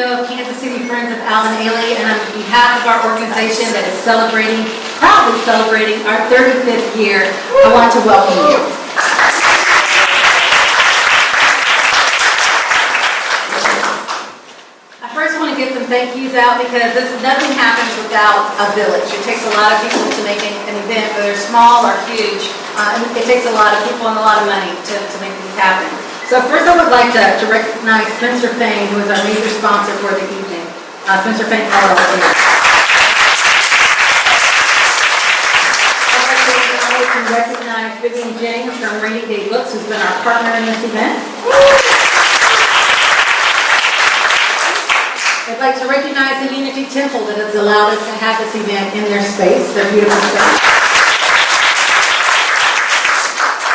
CEO of Kansas City Friends of Alvin Ailey, and on behalf of our organization that is proudly celebrating our 35th year, I want to welcome you. I first want to get some thank yous out because nothing happens without a village. It takes a lot of people to make an event, whether small or huge. It takes a lot of people and a lot of money to make these happen. So first I would like to recognize Spencer Fane, who is our major sponsor for the evening. Spencer Fane, LLC. I'd like to recognize Vivian James from Rainy Day Books, who's been our partner in this event. I'd like to recognize the Unity Temple that has allowed us to have this event in their space, their beautiful space.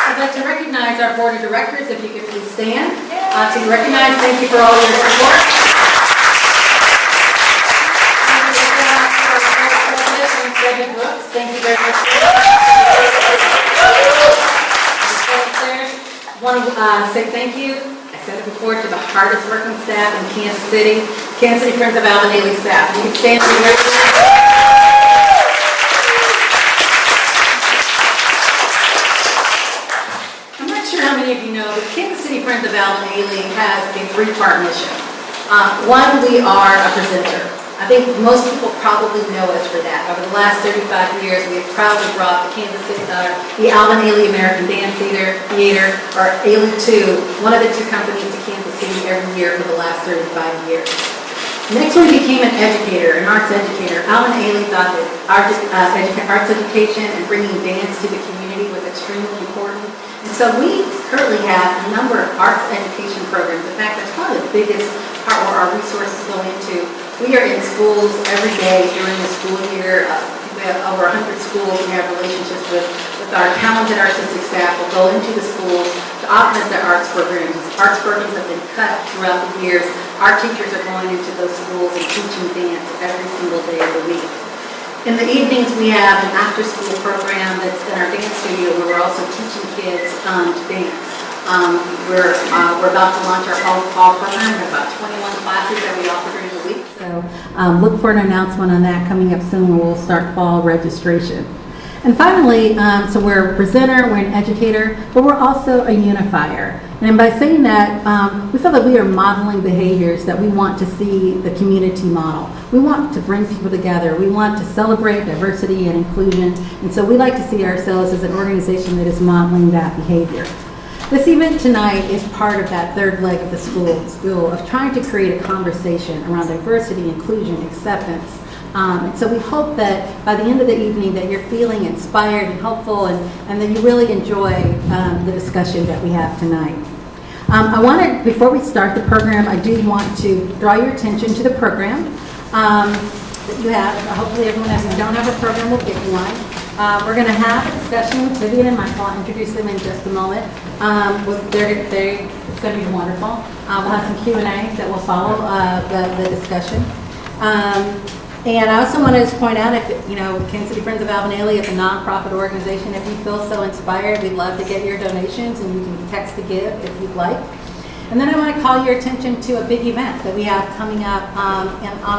I'd like to recognize our board of directors, if you could please stand. To be recognized, thank you for all your support. Thank you very much. I want to say thank you. I said it before, to the hardest working staff in Kansas City Friends of Alvin Ailey staff. You can stand to be recognized. How many of you know that Kansas City Friends of Alvin Ailey has a three-part mission. One, we are a presenter. I think most people probably know us for that. Over the last 35 years, we have proudly brought the Alvin Ailey American Dance Theater, or Ailey 2, one of the two companies to Kansas City every year for the last 35 years. Next, we became an educator, an arts educator. Alvin Ailey thought that arts education and bringing dance to the community was extremely important. And so we currently have a number of arts education programs. In fact, that's probably the biggest part where our resources go into. We are in schools every day during the school year. We have over 100 schools. We have relationships with our talented artistic staff. We'll go into the schools to augment their arts programs. Arts programs have been cut throughout the years. Our teachers are going into those schools and teaching dance every single day of the week. In the evenings, we have an after-school program that's in our dance studio where we're also teaching kids to dance. We're about to launch our fall program. We have about 21 classes that we offer during the week. So look for an announcement on that coming up soon when we'll start fall registration. And finally, so we're a presenter, we're an educator, but we're also a unifier. And by saying that, we feel that we are modeling behaviors that we want to see the community model. We want to bring people together. We want to celebrate diversity and inclusion. And so we like to see ourselves as an organization that is modeling that behavior. This event tonight is part of that third leg of the school of trying to create a conversation around diversity, inclusion, acceptance. And so we hope that by the end of the evening that you're feeling inspired and hopeful and that you really enjoy the discussion that we have tonight. I want to, before we start the program, I do want to draw your attention to the program that you have. Hopefully everyone, if you don't have a program, will get you one. We're going to have a discussion with Vivian and Michael. I'll introduce them in just a moment. It's going to be wonderful. We'll have some Q&A that will follow the discussion. And I also want to just point out, if Kansas City Friends of Alvin Ailey is a nonprofit organization. If you feel so inspired, we'd love to get your donations, and you can text to give if you'd like. And then I want to call your attention to a big event that we have coming up on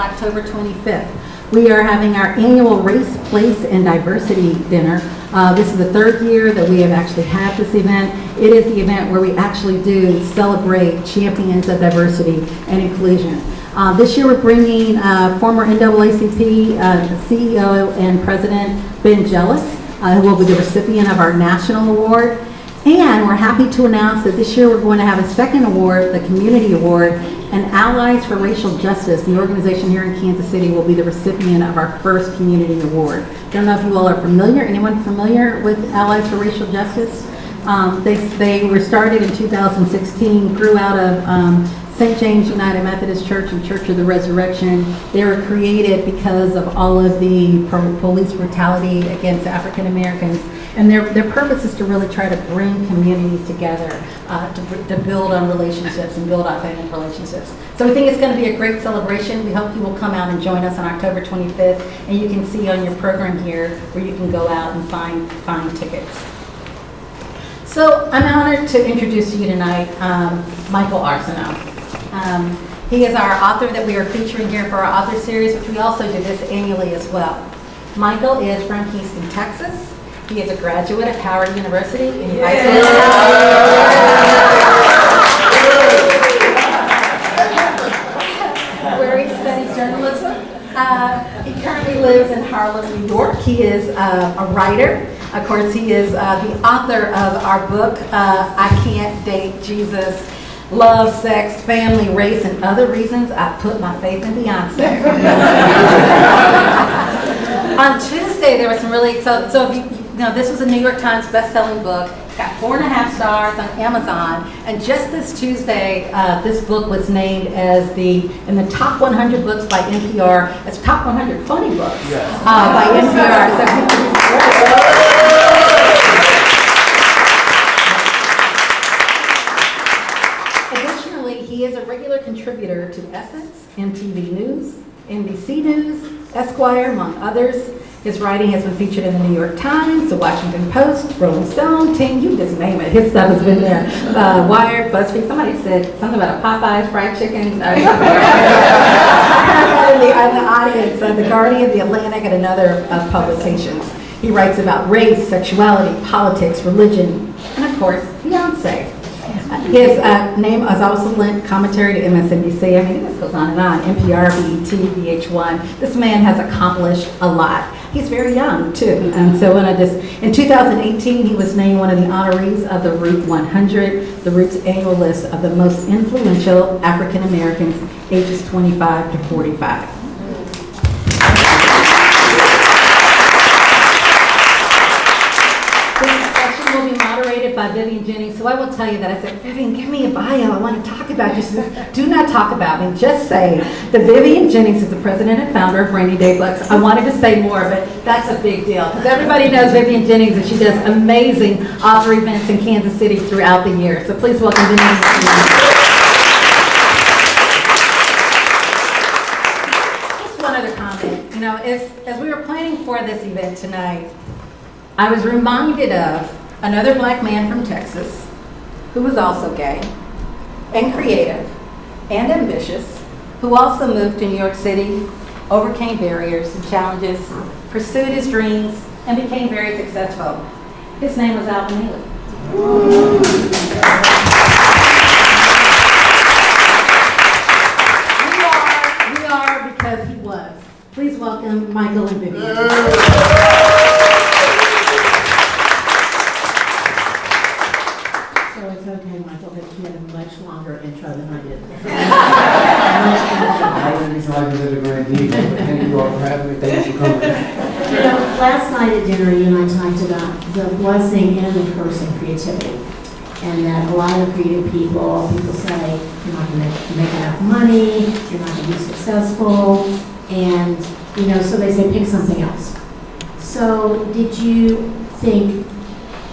October 25th. We are having our annual Race, Place, and Diversity Dinner. This is the third year that we have actually had this event. It is the event where we actually do celebrate champions of diversity and inclusion. This year we're bringing former NAACP CEO and President Ben Jealous, who will be the recipient of our national award. And we're happy to announce that this year we're going to have a second award, the Community Award, and Allies for Racial Justice, the organization here in Kansas City, will be the recipient of our first Community Award. I don't know if you all are familiar, anyone familiar with Allies for Racial Justice? They were started in 2016, grew out of St. James United Methodist Church and Church of the Resurrection. They were created because of all of the police brutality against African Americans. And their purpose is to really try to bring communities together to build on relationships and build authentic relationships. So we think it's going to be a great celebration. We hope you will come out and join us on October 25th. And you can see on your program here where you can go out and find tickets. So I'm honored to introduce to you tonight Michael Arceneaux. He is our author that we are featuring here for our author series, which we also do this annually as well. Michael is from Houston, Texas. He is a graduate of Howard University in where he studied journalism. He currently lives in Harlem, New York. He is a writer. Of course, he is the author of our book, I Can't Date Jesus, Love, Sex, Family, Race, and Other Reasons I Put My Faith in Beyonce. On Tuesday, there was some really, so if you know, this was a New York Times best-selling book, got 4.5 stars on Amazon, and just this Tuesday, this book was named as in the top 100 books by NPR, as top 100 funny books by NPR. Additionally, he is a regular contributor to Essence, MTV News, NBC News, Esquire, among others. His writing has been featured in the New York Times, the Washington Post, Rolling Stone, Ting, you just name it. His stuff has been there. Wired, BuzzFeed, somebody said something about a Popeyes fried chicken. In the audience, The Guardian, The Atlantic, and another publications. He writes about race, sexuality, politics, religion, and of course, Beyonce. His name is also lent commentary to MSNBC. I mean, this goes on and on. NPR, BET, VH1. This man has accomplished a lot. He's very young, too. And so in 2018, he was named one of the honorees of the Root 100, the Root's annual list of the most influential African Americans ages 25 to 45. Will be moderated by Vivian Jennings. So I will tell you that I said, Vivian, give me a bio. I want to talk about you. She says, do not talk about me. Just say that Vivian Jennings is the president and founder of Rainy Day Books. I wanted to say more, but that's a big deal because everybody knows Vivian Jennings and she does amazing author events in Kansas City throughout the year. So please welcome Vivian. Just one other comment. You know, as we were planning for this event tonight, I was reminded of another black man from Texas who was also gay and creative and ambitious, who also moved to New York City, overcame barriers and challenges, pursued his dreams, and became very successful. His name was Alvin Ailey. We are because he was. Please welcome Michael and Vivian. Okay, Michael, but you had a much longer intro than I did. I wouldn't be so like this at a grand deal, but thank you all for having me. Thank you for coming. You know, last night at dinner, you and I talked about the blessing and the curse of creativity. And that a lot of creative people say, you're not going to make enough money, you're not going to be successful, and, you know, so they say, pick something else. So did you think,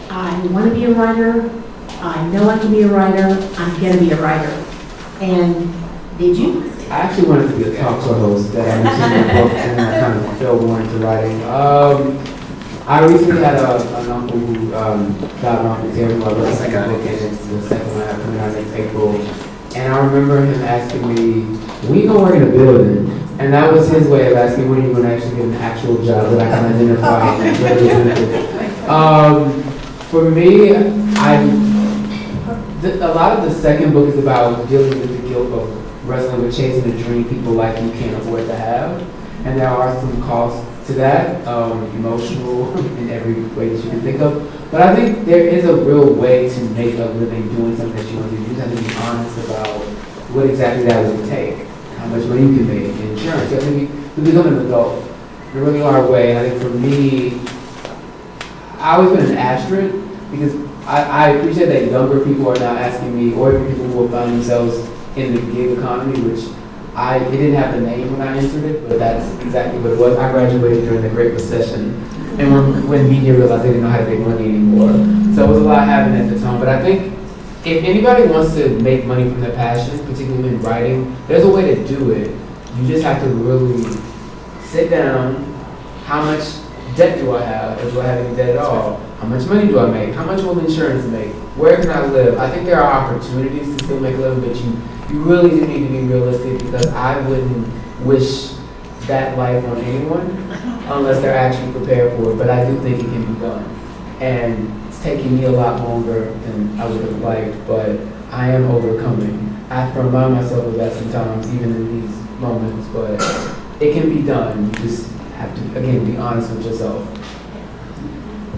I want to be a writer, I know I can be a writer, I'm going to be a writer. And did you? I actually wanted to be a talk show host that I mentioned in the book, and then I kind of fell more into writing. I recently had an uncle who died around the table. I wrote the second book, and it's the second one I have coming out next April. And I remember him asking me, when you gonna work in a building? And that was his way of asking, when are you gonna actually get an actual job that I can identify and for me, a lot of the second book is about dealing with the guilt of wrestling with chasing a dream people like you can't afford to have. And there are some costs to that, emotional in every way that you can think of. But I think there is a real way to make a living doing something that you want to do. You have to be honest about what exactly that would take, how much money you can make in insurance. You have to become an adult. There really are a way. And I think for me, I've always been an asterisk because I appreciate that younger people are now asking me, or even people who have found themselves in the gig economy, which it didn't have the name when I entered it, but that's exactly what it was. I graduated during the Great Recession, and when media realized they didn't know how to make money anymore. So it was a lot happening at the time. But I think if anybody wants to make money from their passion, particularly in writing, there's a way to do it. You just have to really sit down. How much debt do I have? Or do I have any debt at all? How how much money do I make? How much will insurance make? Where can I live? I think there are opportunities to still make a living, but you really do need to be realistic, because I wouldn't wish that life on anyone unless they're actually prepared for it. But I do think it can be done. And it's taking me a lot longer than I would have liked, but I am overcoming. I have to remind myself of that sometimes, even in these moments, but it can be done. You just have to, again, be honest with yourself.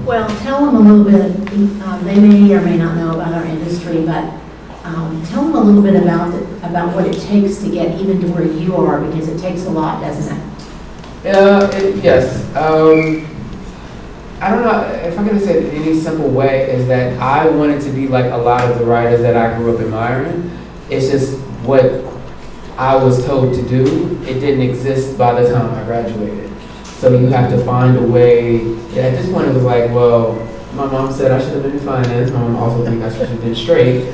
Well, tell them a little bit, they may or may not know about our industry, but tell them a little bit about what it takes to get even to where you are, because it takes a lot, doesn't it? Yes. I don't know if I'm going to say it in any simple way, is that I wanted to be like a lot of the writers that I grew up admiring. It's just what I was told to do. It didn't exist by the time I graduated. So you have to find a way. At this point, it was like, well, my mom said I should have been in finance. My mom also thinks I should have been straight.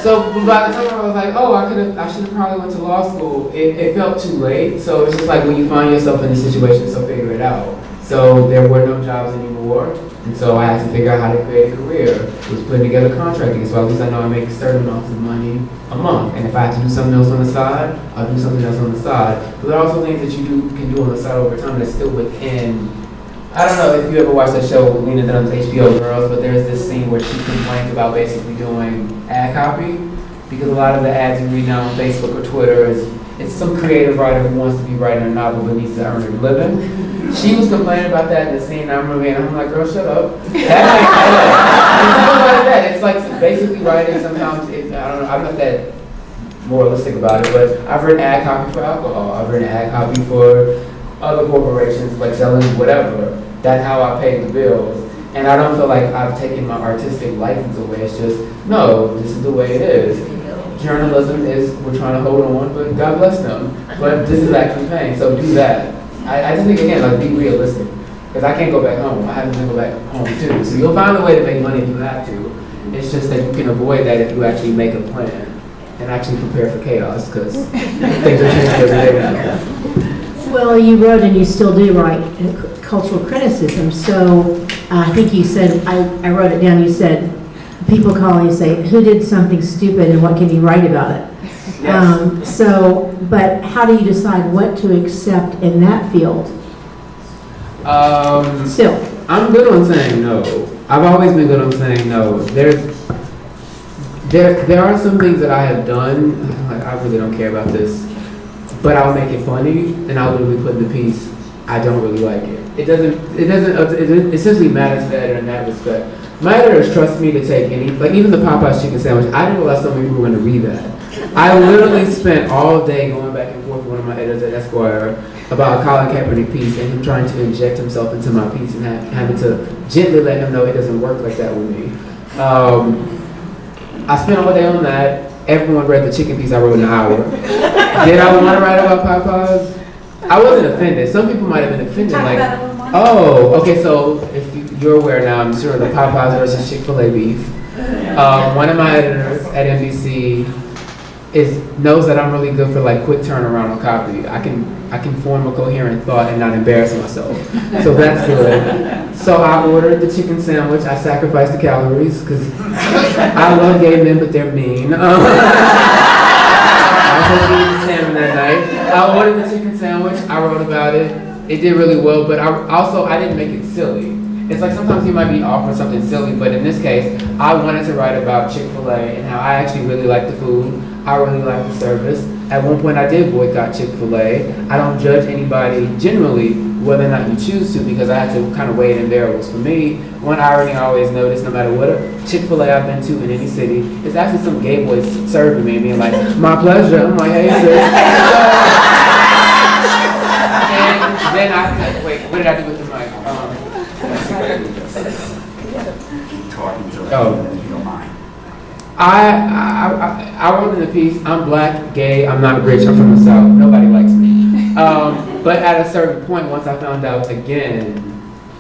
So by the time I was like, oh, I should have probably went to law school. It felt too late. So it's just like when you find yourself in a situation, so figure it out. So there were no jobs anymore, and so I had to figure out how to create a career. I was putting together contracting, so at least I know I make certain amounts of money a month. And if I have to do something else on the side, I'll do something else on the side. But there are also things that you can do on the side over time that's still within. I don't know if you ever watched that show with Lena Dunham's HBO Girls, but there's this scene where she complains about basically doing ad copy, because a lot of the ads you read now on Facebook or Twitter it's some creative writer who wants to be writing a novel but needs to earn a living. She was complaining about that in the scene. I remember, and I'm like, girl, shut up. It's like basically writing. Sometimes I don't know. I'm not that moralistic about it, but I've written ad copy for alcohol. I've written ad copy for other corporations, like selling whatever. That's how I pay the bills. And I don't feel like I've taken my artistic license away. It's just, no, this is the way it is. Journalism is, we're trying to hold on, but God bless them. But this is actually paying, so do that. I just think, again, like, be realistic. Because I can't go back home. I have to go back home, too. So you'll find a way to make money if you have to. It's just that you can avoid that if you actually make a plan and actually prepare for chaos, because things are changing every day now. Well, you wrote, and you still do write, cultural criticism. So I think you said, I wrote it down, you said, people call and you say, who did something stupid and what can you write about it? Yes. But how do you decide what to accept in that field? Still. I'm good on saying no. I've always been good on saying no. There are some things that I have done, like, I really don't care about this, but I'll make it funny, and I'll literally put in the piece, I don't really like it. It essentially matters to the editor in that respect. My editors trust me to take any, like even the Popeyes chicken sandwich, I didn't realize so many people were going to read that. I literally spent all day going back and forth with one of my editors at Esquire about a Colin Kaepernick piece and him trying to inject himself into my piece and having to gently let him know it doesn't work like that with me. I spent all day on that. Everyone read the chicken piece I wrote in an hour. Did I want to write about Popeyes? I wasn't offended. Some people might have been offended. Like, oh, okay, so if you're aware now, I'm sure, the Popeyes versus Chick-fil-A beef. One of my editors at NBC knows that I'm really good for like quick turnaround on copy. I can form a coherent thought and not embarrass myself. So that's good. So I ordered the chicken sandwich. I sacrificed the calories because I love gay men, but they're mean. I was eating salmon that night. I ordered the chicken sandwich. I wrote about it. It did really well, but I didn't make it silly. It's like sometimes you might be offering something silly, but in this case, I wanted to write about Chick-fil-A and how I actually really like the food. I really like the service. At one point, I did boycott Chick-fil-A. I don't judge anybody generally whether or not you choose to, because I had to kind of weigh it in variables. For me, one irony I always notice, no matter what Chick-fil-A I've been to in any city, is actually some gay boys serving me and being like, my pleasure. I'm like, hey, sis. And then wait, what did I do with the mic? Talking to Oh. if you don't mind. I wrote in the piece, I'm black, gay, I'm not rich, I'm from the South, nobody likes me. But at a certain point, once I found out again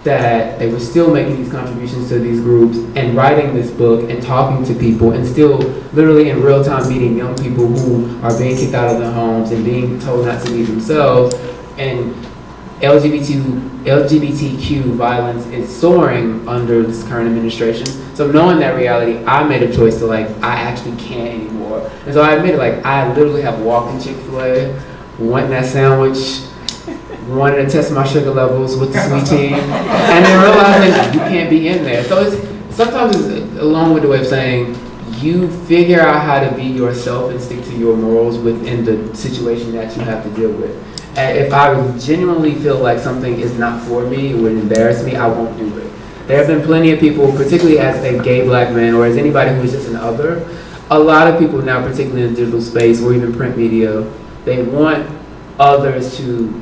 that they were still making these contributions to these groups and writing this book and talking to people and still literally in real time meeting young people who are being kicked out of their homes and being told not to be themselves, and LGBTQ violence is soaring under this current administration. So knowing that reality, I made a choice to like, I actually can't anymore. And so I admitted, like, I literally have walked in Chick-fil-A, wanting that sandwich, wanted to test my sugar levels with the sweet tea, and then realizing you can't be in there. So sometimes it's a long-winded way of saying, you figure out how to be yourself and stick to your morals within the situation that you have to deal with. And if I genuinely feel like something is not for me, it would embarrass me, I won't do it. There have been plenty of people, particularly as a gay black man or as anybody who is just an other, a lot of people now, particularly in the digital space or even print media, they want others to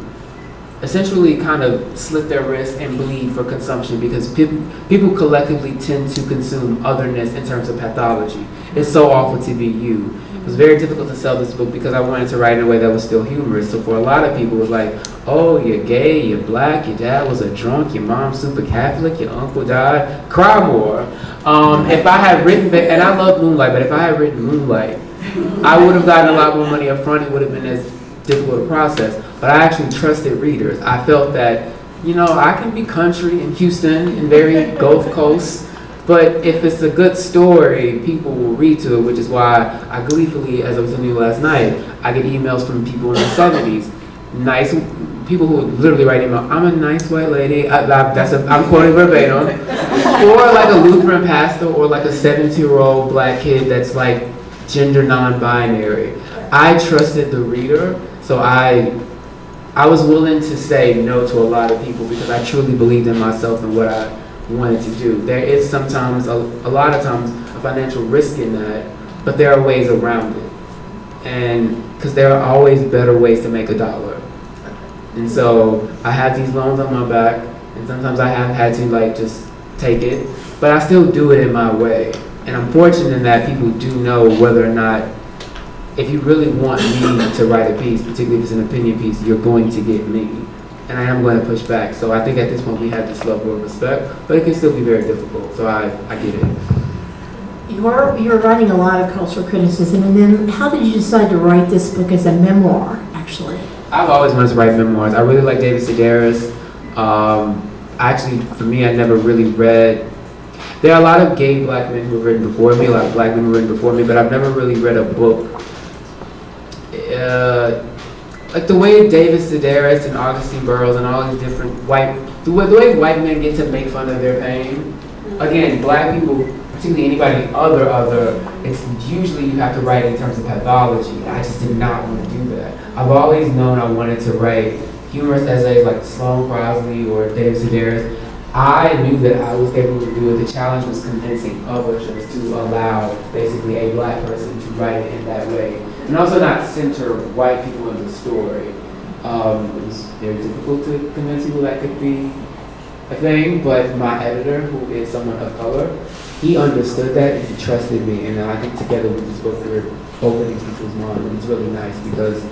essentially kind of slit their wrists and bleed for consumption because people collectively tend to consume otherness in terms of pathology. It's so awful to be you. It was very difficult to sell this book because I wanted to write in a way that was still humorous. So for a lot of people, it was like, oh, you're gay, you're black, your dad was a drunk, your mom's super Catholic, your uncle died, cry more. If I had written, and I love Moonlight, but if I had written Moonlight, I would have gotten a lot more money up front. It would have been as difficult a process. But I actually trusted readers. I felt that, I can be country in Houston and very Gulf Coast, but if it's a good story, people will read to it, which is why I gleefully, as I was telling you last night, I get emails from people in the 70s, nice people who literally write email, I'm a nice white lady, I'm quoting verbatim, or like a Lutheran pastor, or like a 70-year-old black kid that's like gender non-binary. I trusted the reader, so I was willing to say no to a lot of people because I truly believed in myself and what I wanted to do. There is sometimes, a lot of times, a financial risk in that, but there are ways around it. And because there are always better ways to make a dollar. And so I have these loans on my back, and sometimes I have had to like just take it, but I still do it in my way. And I'm fortunate in that people do know whether or not, if you really want me to write a piece, particularly if it's an opinion piece, you're going to get me. And I am going to push back. So I think at this point we have this level of respect, but it can still be very difficult. So I get it. You're writing a lot of cultural criticism, and then how did you decide to write this book as a memoir, actually? I've always wanted to write memoirs. I really like David Sedaris. Actually, for me, I never really read. There are a lot of gay black men who have written before me, a lot of black men who have written before me, but I've never really read a book. Like the way David Sedaris and Augustine Burroughs and all these different the way white men get to make fun of their pain. Again, black people, particularly anybody other, it's usually you have to write in terms of pathology. I just did not want to do that. I've always known I wanted to write humorous essays like Sloane Crosley or David Sedaris. I knew that I was able to do it. The challenge was convincing publishers to allow basically a black person to write it in that way. And also not center white people in the story. It was very difficult to convince people that could be a thing, but my editor, who is someone of color, he understood that and he trusted me. And I think together with this book, we're opening people's minds. And it's really nice because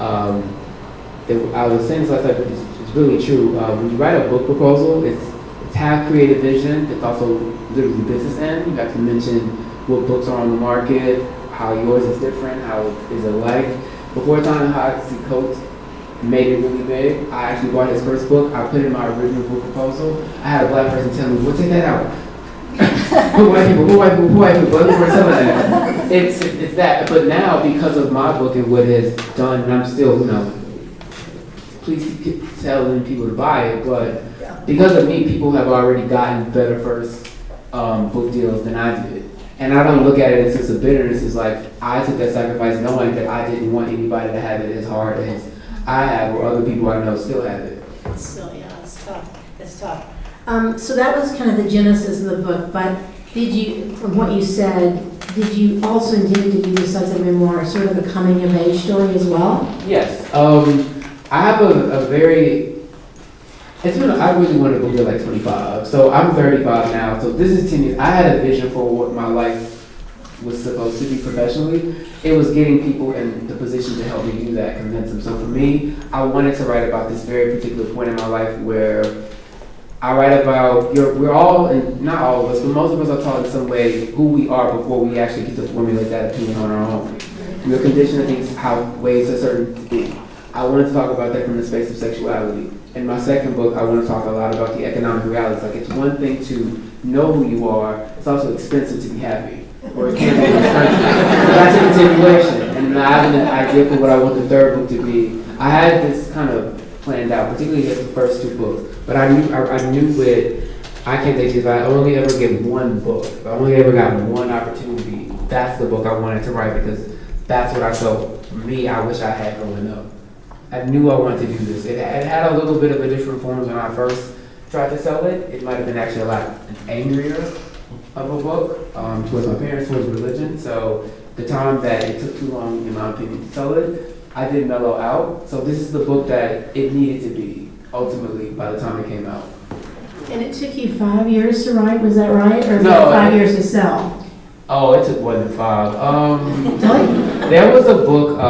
I was saying this last night, but it's really true. When you write a book proposal, it's half creative vision, it's also literally business end. You have to mention what books are on the market, how yours is different, how is it like. Before time, Hot Coates made it really big. I actually bought his first book. I put it in my original book proposal. I had a black person tell me, "We'll take that out." Who white people, but we were telling that. It's that. But now, because of my book and what it has done, and I'm still, please keep telling people to buy it, but because of me, people have already gotten better first book deals than I did. And I don't look at it as just a bitterness. It's like I took that sacrifice knowing that I didn't want anybody to have it as hard as I have or other people I know still have it. So yeah, it's tough. It's tough. So that was kind of the genesis of the book, but did you, from what you said, did you also intend to do this as a memoir, sort of a coming of age story as well? Yes. I have a very, I really wanted to go to like 25. So I'm 35 now. So this is 10 years. I had a vision for what my life was supposed to be professionally. It was getting people in the position to help me do that, convince them. So for me, I wanted to write about this very particular point in my life where I write about, we're all, and not all of us, but most of us are taught in some way who we are before we actually get to formulate that opinion on our own. We're conditioned to think how ways are certain to be. I wanted to talk about that from the space of sexuality. In my second book, I want to talk a lot about the economic realities. Like, it's one thing to know who you are, it's also expensive to be happy. Or it can be expensive. So that's a continuation. And I have an idea for what I want the third book to be. I had this kind of planned out, particularly as the first two books. But I knew it, I can't say if I only ever get one book, if I only ever got one opportunity, that's the book I wanted to write, because that's what I felt, for me, I wish I had growing up. I knew I wanted to do this. It had a little bit of a different form when I first tried to sell it. It might have been actually a lot angrier of a book towards my parents, towards religion. So the time that it took too long, in my opinion, to sell it, I did mellow out. So this is the book that it needed to be, ultimately, by the time it came out. And it took you 5 years to write, was that right? Or No, 5 years to sell? Oh, it took more than 5. Really? There was a book,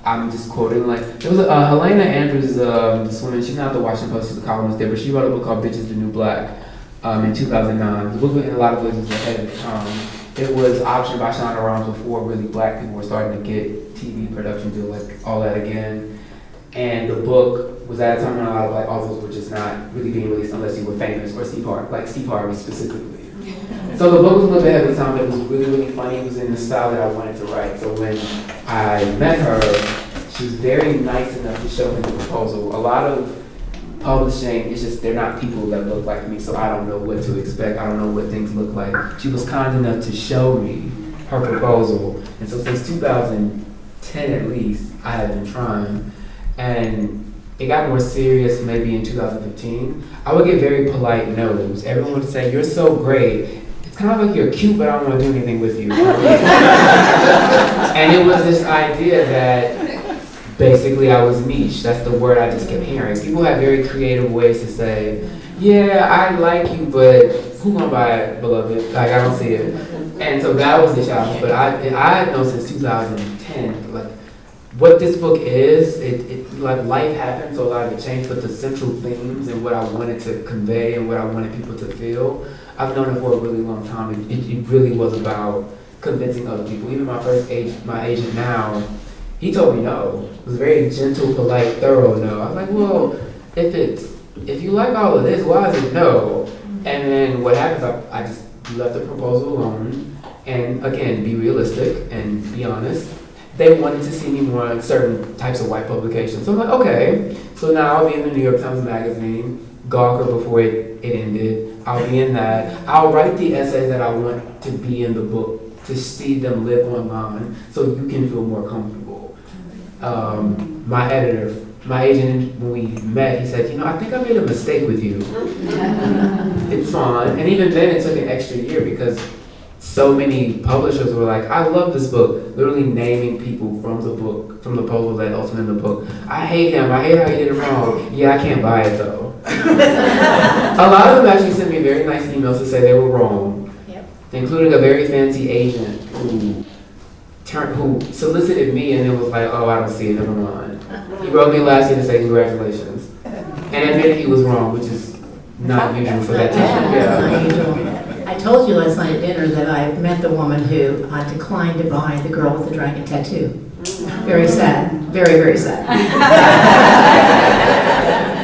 I'm just quoting, like, there was Helena Andrews, this woman, she's not the Washington Post, she's a columnist there, but she wrote a book called Bitches the New Black in 2009. The book in a lot of ways was ahead of its time. It was optioned by Shonda Rhimes before really black people were starting to get TV production deal, like all that again. And the book was at a time when a lot of black authors were just not really being released unless you were famous, or Steve Harvey specifically. So the book was a little bit ahead of its time, but it was really, really funny. It was in the style that I wanted to write. So when I met her, she was very nice enough to show me the proposal. A lot of publishing, it's just, they're not people that look like me, so I don't know what to expect. I don't know what things look like. She was kind enough to show me her proposal. And so since 2010 at least, I have been trying. And it got more serious maybe in 2015. I would get very polite no's. Everyone would say, "You're so great. It's kind of like you're cute, but I don't want to do anything with you." And it was this idea that basically I was niche. That's the word I just kept hearing. People have very creative ways to say, "Yeah, I like you, but who gonna buy it, beloved? Like, I don't see it." And so that was the challenge. But I know since 2010, like, what this book is, it like life happened, so a lot of it changed, but the central themes and what I wanted to convey and what I wanted people to feel, I've known it for a really long time. It really was about convincing other people. Even my agent now, he told me no. It was very gentle, polite, thorough no. I was like, well, if you like all of this, why is it no? And then what happens, I just left the proposal alone, and again, be realistic and be honest. They wanted to see me more on certain types of white publications. So I'm like, okay, so now I'll be in the New York Times Magazine, Gawker before it ended. I'll be in that. I'll write the essays that I want to be in the book, to see them live online, so you can feel more comfortable. My editor, my agent, when we met, he said, I think I made a mistake with you. It's fine. And even then, it took an extra year because so many publishers were like, I love this book, literally naming people from the book, from the proposal that ultimately in the book. I hate him, I hate how he did it wrong. Yeah, I can't buy it though. A lot of them actually sent me very nice emails to say they were wrong, including a very fancy agent who solicited me and then was like, oh, I don't see it, never mind. He wrote me last year to say congratulations. And admitted he was wrong, which is not usual for that time. Yeah. I told you last night at dinner that I met the woman who declined to buy the girl with the dragon tattoo. Very sad. Very, very sad.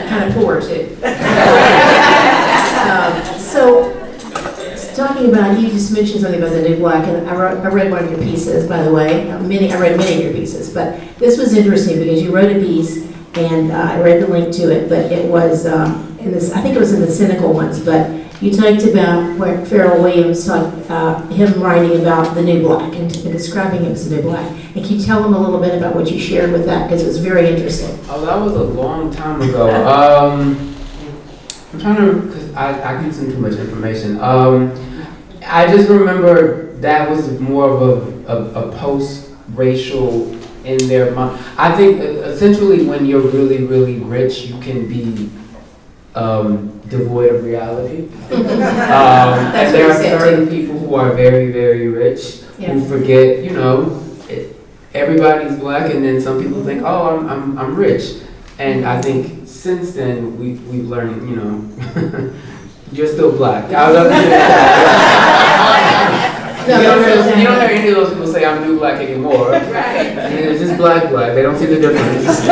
Kind of poor, too. So, talking about, you just mentioned something about the new black, and I read one of your pieces, by the way. I read many of your pieces, but this was interesting because you wrote a piece, and I read the link to it, but it was I think it was in the cynical ones, but you talked about where Pharrell Williams talked him writing about the new black and describing him as the new black. And can you tell him a little bit about what you shared with that? Because it was very interesting. Oh, that was a long time ago. I'm trying to, because I consume too much information. I just remember that was more of a post-racial in their mind. I think essentially when you're really, really rich, you can be devoid of reality. And there are certain people who are very, very rich who forget, everybody's black, and then some people think, oh, I'm rich. And I think since then we've learned, you're still black. I love you. No, you don't hear any of those people say I'm new black anymore. Right. It's just black. They don't see the difference.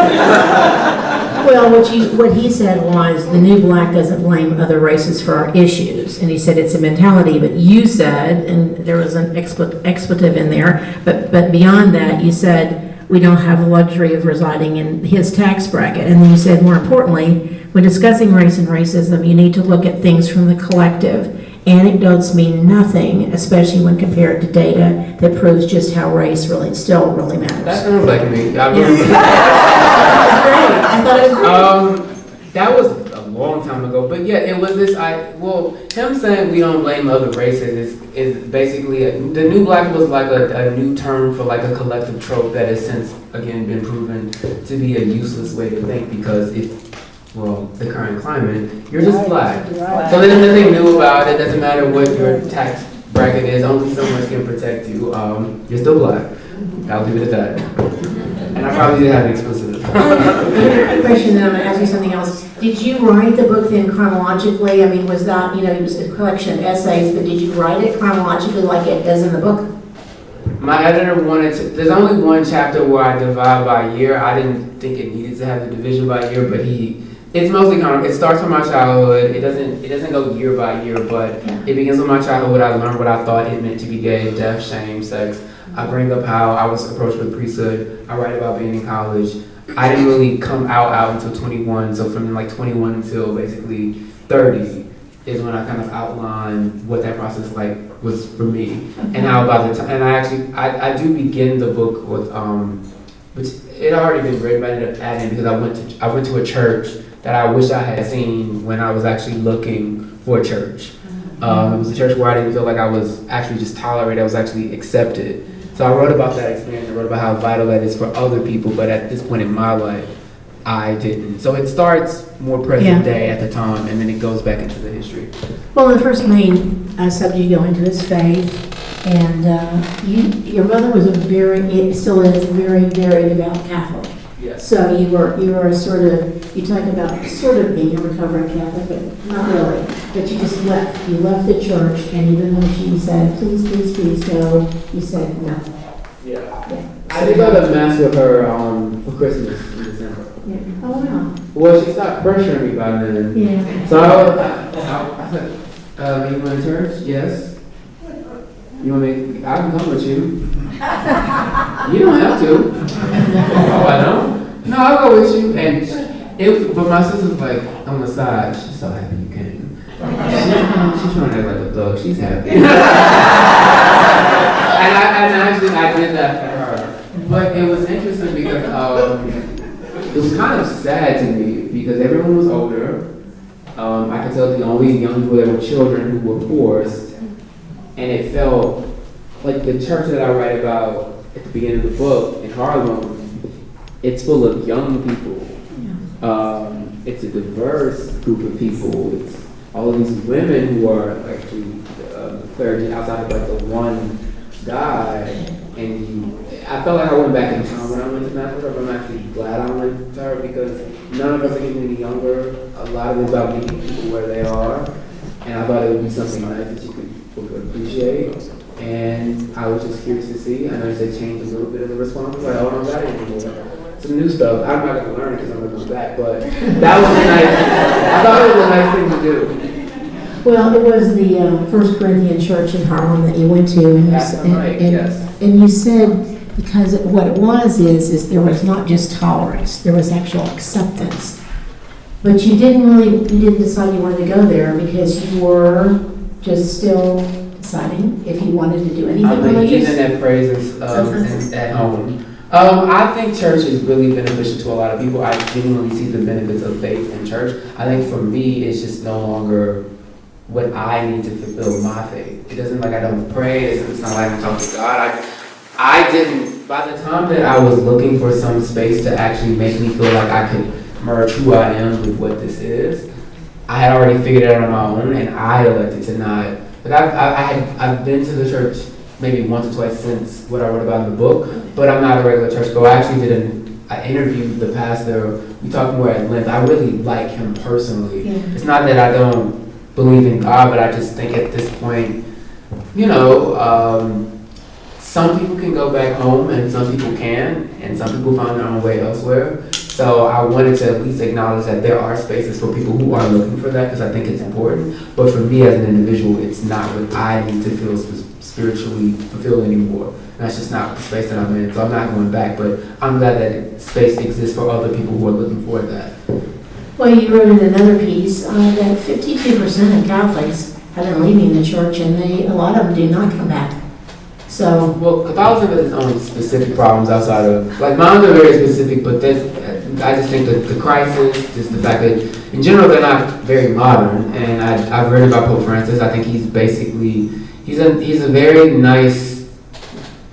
Well, what he said was the new black doesn't blame other races for our issues, and he said it's a mentality. But you said, and there was an expletive in there, but beyond that, you said we don't have the luxury of residing in his tax bracket, and then you said more importantly, when discussing race and racism, you need to look at things from the collective. Anecdotes mean nothing, especially when compared to data that proves just how race still really matters. That sounds like me. I thought it was great. That was a long time ago, but yeah, it was this. Him saying we don't blame other races is basically the new black was like a new term for like a collective trope that has since again been proven to be a useless way to think because the current climate, you're just black. So there's nothing new about it. Doesn't matter what your tax bracket is. Only so much can protect you. You're still black. I'll leave it at that. And I probably did have an explicit. Question, then I'm going to ask you something else. Did you write the book then chronologically? I mean, was that, it was a collection of essays, but did you write it chronologically like it does in the book? My editor there's only one chapter where I divide by year. I didn't think it needed to have the division by year, but it's mostly it starts from my childhood. It doesn't go year by year, but it begins with my childhood. I learned what I thought it meant to be gay, deaf, shame, sex. I bring up how I was approached with priesthood. I write about being in college. I didn't really come out until 21, so from like 21 until basically 30 is when I kind of outlined what that process was for me. Okay. And how by the time, and I do begin the book with which it had already been written, but I ended up adding because I went to a church that I wish I had seen when I was actually looking for a church. It was a church where I didn't feel like I was actually just tolerated, I was actually accepted. So I wrote about that experience, I wrote about how vital that is for other people, but at this point in my life, I didn't. So it starts more present day at the time, and then it goes back into the history. Well, the first main subject you go into is faith, and your mother was still is a very, very devout Catholic. Yes. So you were you talk about sort of being a recovering Catholic, but not really. But you just left. You left the church, and even though she said, please, please, please go, you said no. Yeah. I did go to mass with her for Christmas in December. Yeah. Oh, wow. Well, she stopped pressuring me by then. Yeah. So I said, you want to church? Yes. You want me? I can come with you. You don't have to. Oh, I don't? No, I'll go with you. But my sister's like on the side. She's so happy you came. She's trying to act like a thug. She's happy. and I did that for her. But it was interesting because it was kind of sad to me because everyone was older. I could tell the only young people that were children who were forced. And it felt like the church that I write about at the beginning of the book in Harlem, it's full of young people. It's a diverse group of people. It's all of these women who are actually clergy outside of like the one guy. And I felt like I went back in time when I went to mass with her, but I'm actually glad I went to her because none of us are getting any younger. A lot of it is about meeting people where they are. And I thought it would be something nice that you could appreciate. And I was just curious to see. I noticed they changed a little bit of the response. Like, oh, I don't got it anymore. Some new stuff. I'm not going to learn it because I'm going to go back, but that was nice. I thought it was a nice thing to do. Well, it was the First Corinthian church in Harlem that you went to, and you said because what it was is there was not just tolerance, there was actual acceptance. But you didn't decide you wanted to go there because you were just still deciding if you wanted to do anything religious. Even at praises at home. I think church is really beneficial to a lot of people. I genuinely see the benefits of faith in church. I think for me, it's just no longer what I need to fulfill my faith. It doesn't like I don't pray. It's not like I talk to God. I didn't, by the time that I was looking for some space to actually make me feel like I could merge who I am with what this is, I had already figured it out on my own, and I elected to not. Like I've been to the church maybe once or twice since what I wrote about in the book, but I'm not a regular churchgoer. I actually I interviewed the pastor. We talked more at length. I really like him personally. Yeah. It's not that I don't believe in God, but I just think at this point, some people can go back home and some people can, and some people find their own way elsewhere. So I wanted to at least acknowledge that there are spaces for people who are looking for that, because I think it's important. But for me as an individual, it's not what I need to feel spiritually fulfilled anymore. That's just not the space that I'm in. So I'm not going back, but I'm glad that space exists for other people who are looking for that. Well, you wrote in another piece that 52% of Catholics have been leaving the church, and a lot of them do not come back. So, well, Catholicism has its own specific problems outside of, like mine are very specific, but I just think that the crisis, just the fact that in general they're not very modern, and I've read about Pope Francis. I think he's basically, he's a very nice,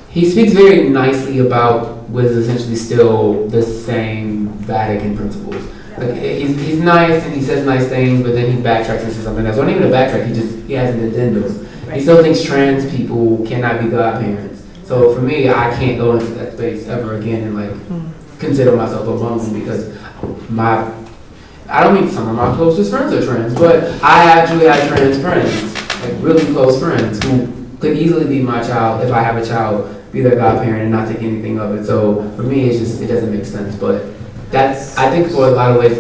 he speaks very nicely about what is essentially still the same Vatican principles. Like he's nice and he says nice things, but then he backtracks and says something else. Not even a backtrack, he has an addendum. He still thinks trans people cannot be godparents. So for me, I can't go into that space ever again and like consider myself a Muslim, because I don't mean some of my closest friends are trans, but I actually have trans friends, like really close friends who could easily be my child if I have a child, be their godparent and not take anything of it. So for me, it doesn't make sense. But I think for a lot of ways,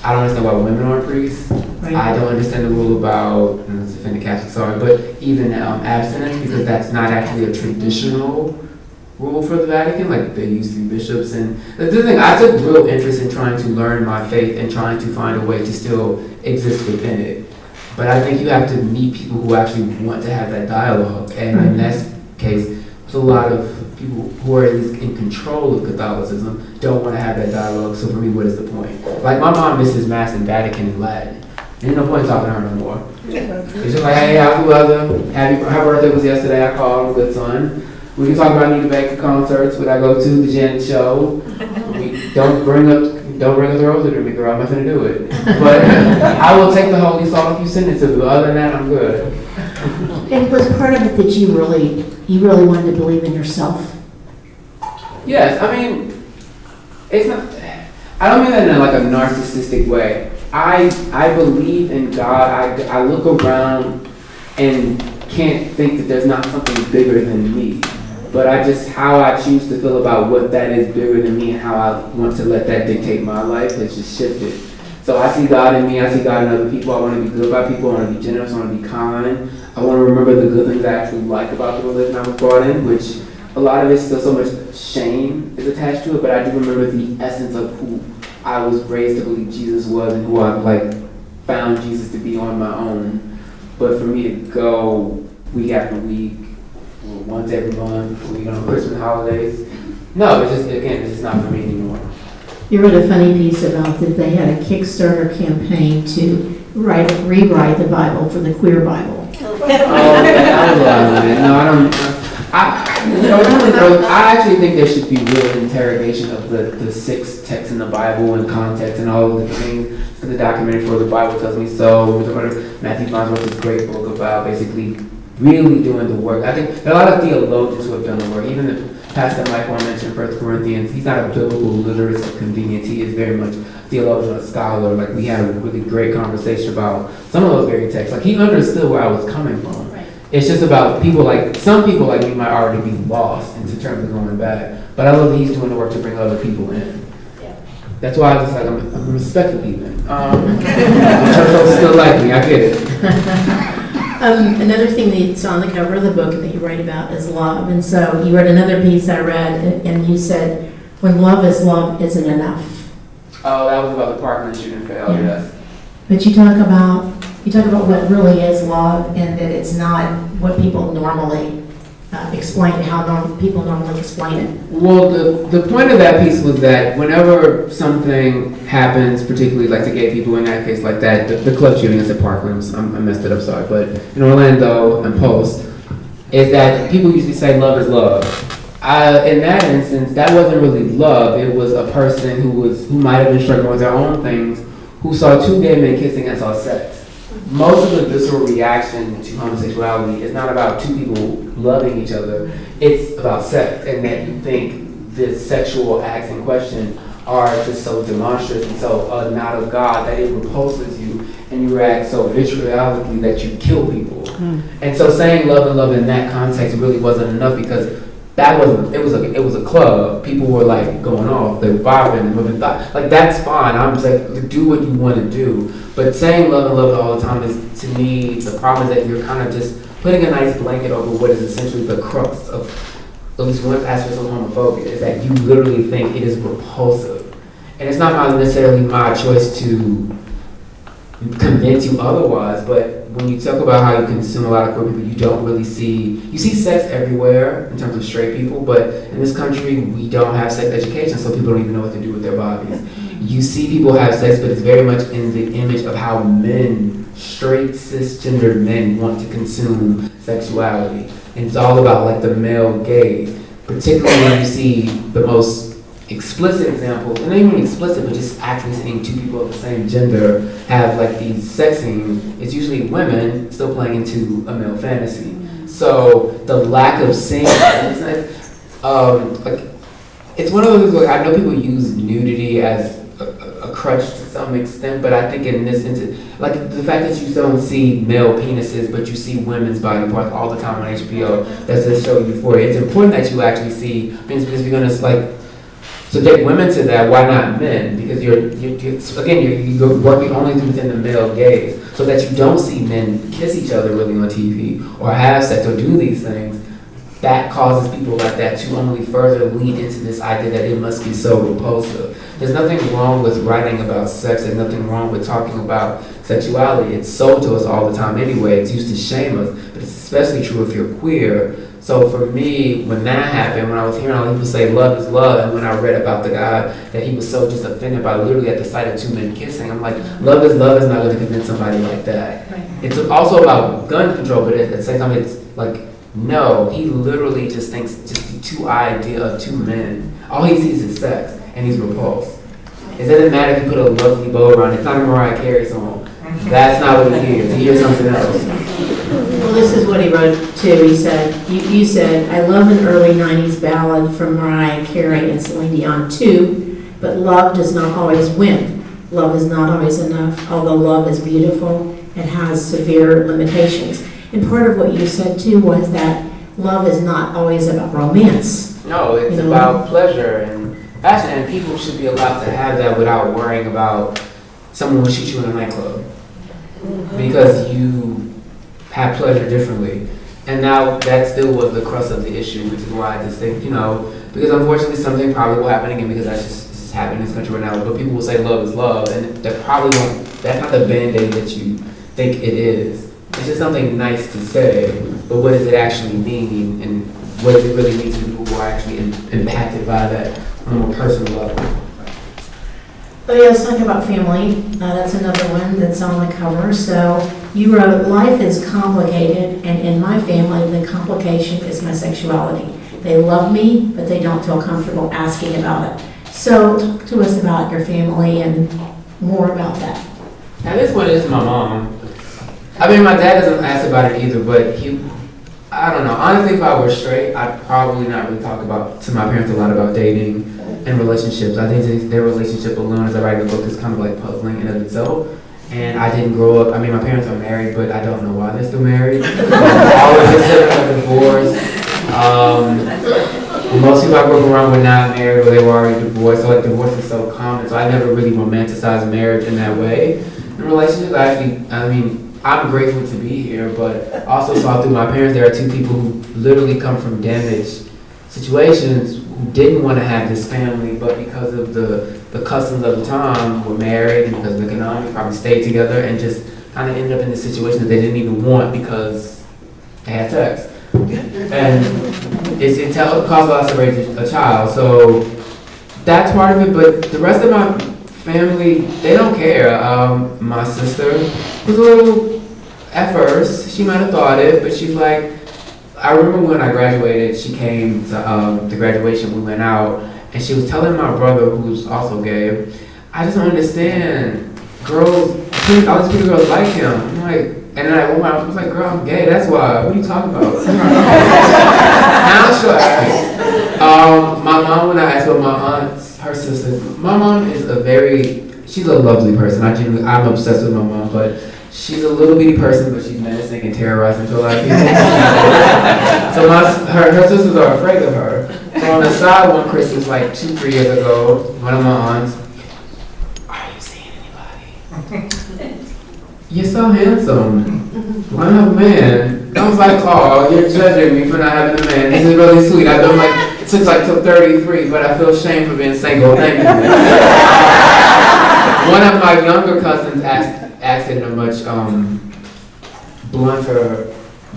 I don't understand why women aren't priests. Right. I don't understand the rule about, and let's defend the Catholic, sorry, but even abstinence, because that's not actually a traditional rule for the Vatican. Like they used to be bishops, and the thing, I took real interest in trying to learn my faith and trying to find a way to still exist within it. But I think you have to meet people who actually want to have that dialogue, and in that case, there's a lot of people who are at least in control of Catholicism don't want to have that dialogue. So for me, what is the point? Like my mom misses Mass in Vatican and Latin. Ain't no point talking to her no more. It's just like, hey, how's the weather? Her birthday was yesterday. I called, good son. We can talk about Nita Baker concerts, what I go to, the Janet show. Don't bring up the rosary to me, girl. I'm not gonna do it. But I will take the holy salt if you send it to me. But other than that, I'm good. and was part of it that you really wanted to believe in yourself? Yes, I mean, it's not. I don't mean that in like a narcissistic way. I believe in God. I look around and can't think that there's not something bigger than me. But how I choose to feel about what that is bigger than me and how I want to let that dictate my life has just shifted. So I see God in me, I see God in other people. I want to be good by people, I want to be generous, I want to be kind. I want to remember the good things I actually like about the religion I was brought in, which a lot of it's still so much shame is attached to it, but I do remember the essence of who I was raised to believe Jesus was and who I found Jesus to be on my own. But for me to go week after week, or once every month, on Christmas holidays, no, it's just not for me anymore. You wrote a funny piece about that they had a Kickstarter campaign to rewrite the Bible for the queer Bible. I was laughing at it. No, I don't. I actually think there should be real interrogation of the 6 texts in the Bible and context and all of the things. The documentary for the Bible Tells Me So. Matthew Vaughn wrote this great book about basically really doing the work. I think there are a lot of theologians who have done the work. Even the Pastor Michael I mentioned, 1 Corinthians, he's not a biblical literist of convenience. He is very much a theologian, a scholar. Like we had a really great conversation about some of those very texts. Like he understood where I was coming from. Right. It's just about some people like me might already be lost in terms of going back. But I love that he's doing the work to bring other people in. That's why I'm respectful even. The church folks still like me, I get it. Another thing that's on the cover of the book that you write about is love. And so you wrote another piece I read, and you said, when love isn't enough. Oh, that was about the Parkland shooting fail, yes. But you talk about what really is love, and that it's not what people normally explain, how people normally explain it. Well, the point of that piece was that whenever something happens, particularly like to gay people in that case like that, the club shooting is at Parkland, I messed it up, sorry, but in Orlando and Post, is that people usually say love is love. In that instance, that wasn't really love. It was a person who might have been struggling with their own things, who saw 2 gay men kissing and saw sex. Most of the visceral reaction to homosexuality is not about 2 people loving each other. It's about sex, and that you think the sexual acts in question are just so demonstrous and so not of God that it repulses you, and and you react so vitriolically that you kill people. And so saying love in that context really wasn't enough because it was a club. People were like going off, they were bobbing and moving thought. Like that's fine. I'm just like do what you want to do. But saying love all the time is to me the problem is that you're kind of just putting a nice blanket over what is essentially the crux of at least one aspect of homophobia is that you literally think it is repulsive. And it's not necessarily my choice to convince you otherwise, but when you talk about how you consume a lot of queer people, you don't really you see sex everywhere in terms of straight people, but in this country, we don't have sex education, so people don't even know what to do with their bodies. You see people have sex, but it's very much in the image of how men, straight, cisgendered men, want to consume sexuality. And it's all about like the male gaze, particularly when you see the most explicit examples, and not even explicit, but just actually seeing two people of the same gender have like these sex scenes, it's usually women still playing into a male fantasy. So the lack of seeing like it's one of those like I know people use nudity as a crutch to some extent, but I think in this instance, like the fact that you don't see male penises, but you see women's body parts all the time on HBO, that's the show Euphoria. It's important that you actually see things because if you're gonna like subject women to that, why not men? Because you're working only within the male gaze, so that you don't see men kiss each other really on TV or have sex or do these things. That causes people like that to only further lean into this idea that it must be so repulsive. There's nothing wrong with writing about sex. There's nothing wrong with talking about sexuality. It's sold to us all the time anyway. It's used to shame us, but it's especially true if you're queer. So for me, when that happened, when I was hearing all people say love is love, and when I read about the guy that he was so just offended by literally at the sight of two men kissing, I'm like, love is not going to convince somebody like that. Right. It's also about gun control, but at the same time, it's like, no, he literally just thinks just the two idea of two men. All he sees is sex, and he's repulsed. It doesn't matter if you put a lovely bow around it. It's not a Mariah Carey song. That's not what he hears. He hears something else. Well, this is what he wrote too. He said, you said, I love an early 90s ballad from Mariah Carey and Celine Dion too, but love does not always win. Love is not always enough, although love is beautiful and has severe limitations. And part of what you said too was that love is not always about romance. No, it's about pleasure and passion, and people should be allowed to have that without worrying about someone will shoot you in a nightclub. Because you have pleasure differently. And now that still was the crux of the issue, which is why I just think, because unfortunately something probably will happen again because that's just happening in this country right now. But people will say love is love, and that's not the band-aid that you think it is. It's just something nice to say, but what does it actually mean, and what does it really mean to people who are actually impacted by that on a more personal level? Oh yeah, let's talk about family. That's another one that's on the cover. So you wrote, life is complicated, and in my family, the complication is my sexuality. They love me, but they don't feel comfortable asking about it. So talk to us about your family and more about that. Now this one is my mom. I mean, my dad doesn't ask about it either, but I don't know. Honestly, if I were straight, I'd probably not really talk to my parents a lot about dating and relationships. I think their relationship alone, as I write the book, is kind of like puzzling in of itself. And I didn't grow up, my parents are married, but I don't know why they're still married. All of this are divorced. Most people I grew up around were not married or they were already divorced. So like divorce is so common. So I never really romanticized marriage in that way. In relationships, I'm grateful to be here, but also saw through my parents, there are two people who literally come from damaged situations who didn't want to have this family, but because of the customs of the time were married, and because of the economy, probably stayed together and just kind of ended up in this situation that they didn't even want because they had sex. And it caused a lot to raise a child. So that's part of it, but the rest of my family, they don't care. My sister was a little, at first, she might have thought it, but she's like, I remember when I graduated, she came to the graduation, we went out, and she was telling my brother, who's also gay, I just don't understand, girls, all these pretty girls like him. I'm like, and then I was like, girl, I'm gay, that's why, what are you talking about? Now she'll ask. My mom, when I asked about my aunts, her sisters, my mom is a very she's a lovely person. I'm obsessed with my mom, but she's a little bitty person, but she's menacing and terrorizing to a lot of people. So her sisters are afraid of her. So on the side one Christmas, like 2-3 years ago, one of my aunts, are you seeing anybody? You're so handsome. Why not a man? I was like, oh, you're judging me for not having a man. This is really sweet. I don't like, it took like till 33, but I feel shame for being single. Thank you. One of my younger cousins asked it in a much blunter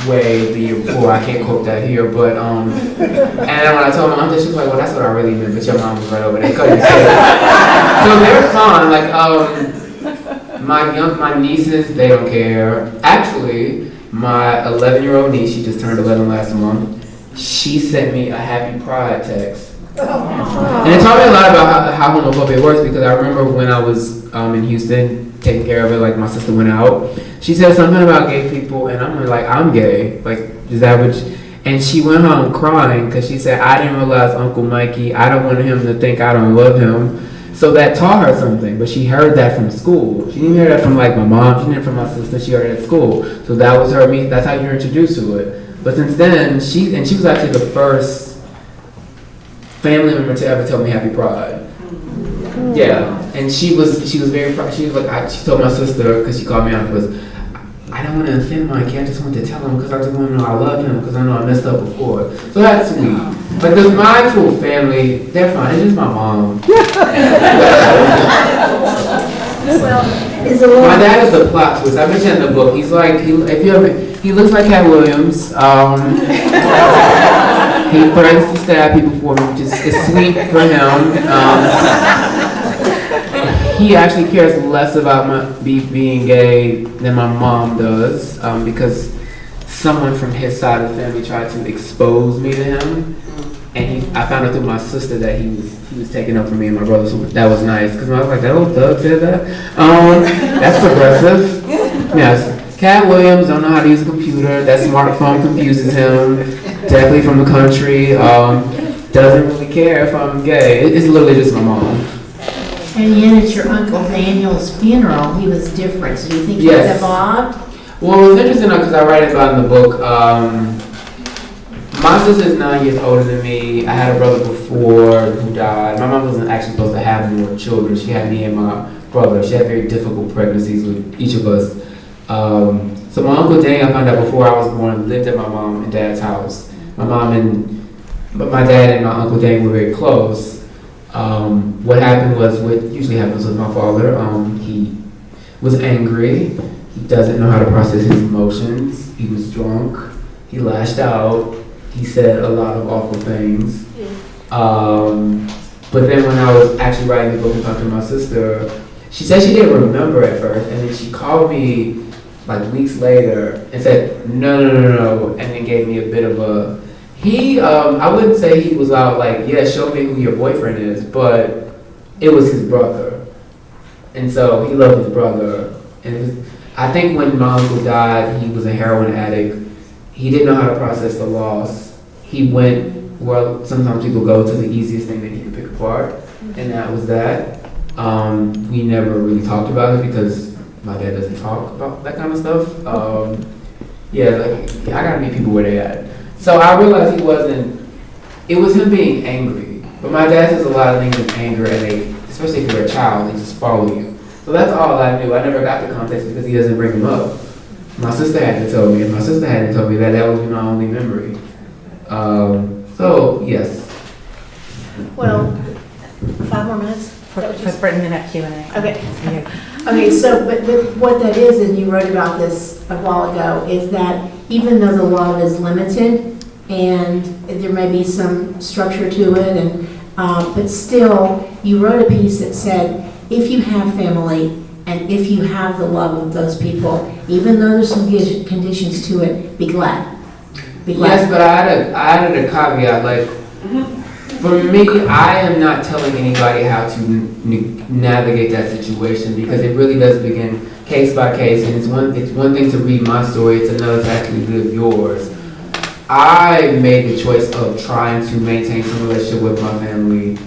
way the year before. I can't quote that here, but and then when I told my aunt, she was like, well, that's what I really meant, but your mom was right over there. Couldn't say it. So they're fine. Like my nieces, they don't care. Actually, my 11-year-old niece, she just turned 11 last month. She sent me a happy pride text. And it taught me a lot about how homophobia works, because I remember when I was in Houston taking care of it, like my sister went out, she said something about gay people, and I'm like, I'm gay. Like, is that what and she went home crying because she said, I didn't realize Uncle Mikey, I don't want him to think I don't love him. So that taught her something, but she heard that from school. She didn't hear that from like my mom, she didn't hear it from my sister, she heard it at school. So that was that's how you're introduced to it. But since then, she was actually the first family member to ever tell me Happy Pride. Yeah, and she was very proud. She was like, she told my sister, because she called me out, because I don't want to offend Mikey, I just want to tell him because I just want to know I love him, because I know I messed up before. So that's sweet. But my actual family, they're fine. It's just my mom. My dad is a plot twist. I mentioned in the book. He's like, he looks like Cat Williams. He threatens to stab people for me, which is sweet for him. He actually cares less about being gay than my mom does, because someone from his side of the family tried to expose me to him, and I found out through my sister that he was taking up for me and my brother. So that was nice, because I was like, that old thug said that. That's progressive. Yes, Cat Williams don't know how to use a computer. That smartphone confuses him. Definitely from the country. Doesn't really care if I'm gay. It's literally just my mom. And yet at your Uncle Daniel's funeral, he was different. So do you think he was involved? Well, it was interesting because I write about in the book. My sister's 9 years older than me. I had a brother before who died. My mom wasn't actually supposed to have more children. She had me and my brother. She had very difficult pregnancies with each of us. So my Uncle Daniel, I found out before I was born, lived at my mom and dad's house. My dad and my Uncle Daniel were very close. What happened was what usually happens with my father. He was angry. He doesn't know how to process his emotions. He was drunk. He lashed out. He said a lot of awful things. But then when I was actually writing the book and talking to my sister, she said she didn't remember at first, and then she called me like weeks later and said, no, and then gave me a bit of a, I wouldn't say he was out like, yeah, show me who your boyfriend is, but it was his brother. And so he loved his brother. And I think when my uncle died, he was a heroin addict. He didn't know how to process the loss. He went where sometimes people go to the easiest thing that he could pick apart, and that was that. We never really talked about it because my dad doesn't talk about that kind of stuff. I gotta meet people where they at. So I realized it was him being angry. But my dad says a lot of things in anger, and especially if you're a child, they just follow you. So that's all I knew. I never got the context because he doesn't bring him up. My sister had to tell me. If my sister hadn't told me that, that would be my only memory. So, yes. Well, 5 more minutes? For minute Q&A. Okay. Okay, so, but what that is, and you wrote about this a while ago, is that even though the love is limited, and there may be some structure to it, and but still, you wrote a piece that said, if you have family, and if you have the love of those people, even though there's some conditions to it, be glad. Be glad. Yes, but I added a caveat, like, for me, I am not telling anybody how to navigate that situation, because it really does begin case by case, and it's one thing to read my story, it's another to actually live yours. I made the choice of trying to maintain some relationship with my family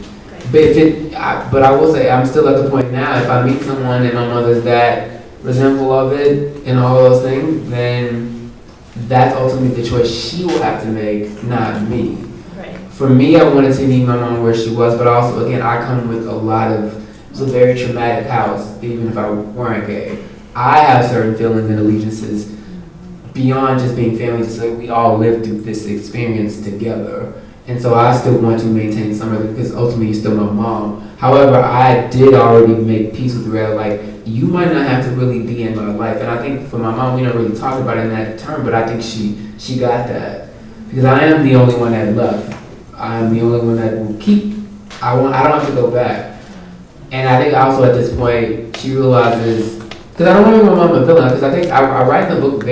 but I will say, I'm still at the point now, if I meet someone and my mother's that resentful of it and all those things, then that's ultimately the choice she will have to make, not me. Right. For me, I wanted to meet my mom where she was, but also, again, I come with a lot of, it's a very traumatic house, even if I weren't gay. I have certain feelings and allegiances beyond just being family, just like we all lived through this experience together. And so I still want to maintain some of it because ultimately you're still my mom. However, I did already make peace with the reality, like, you might not have to really be in my life. And I think for my mom, we don't really talk about it in that term, but I think she got that. Because I am the only one that left. I am the only one that will keep, I don't have to go back. And I think also at this point, she realizes, because I don't want to make my mom a villain, because I think I write in the book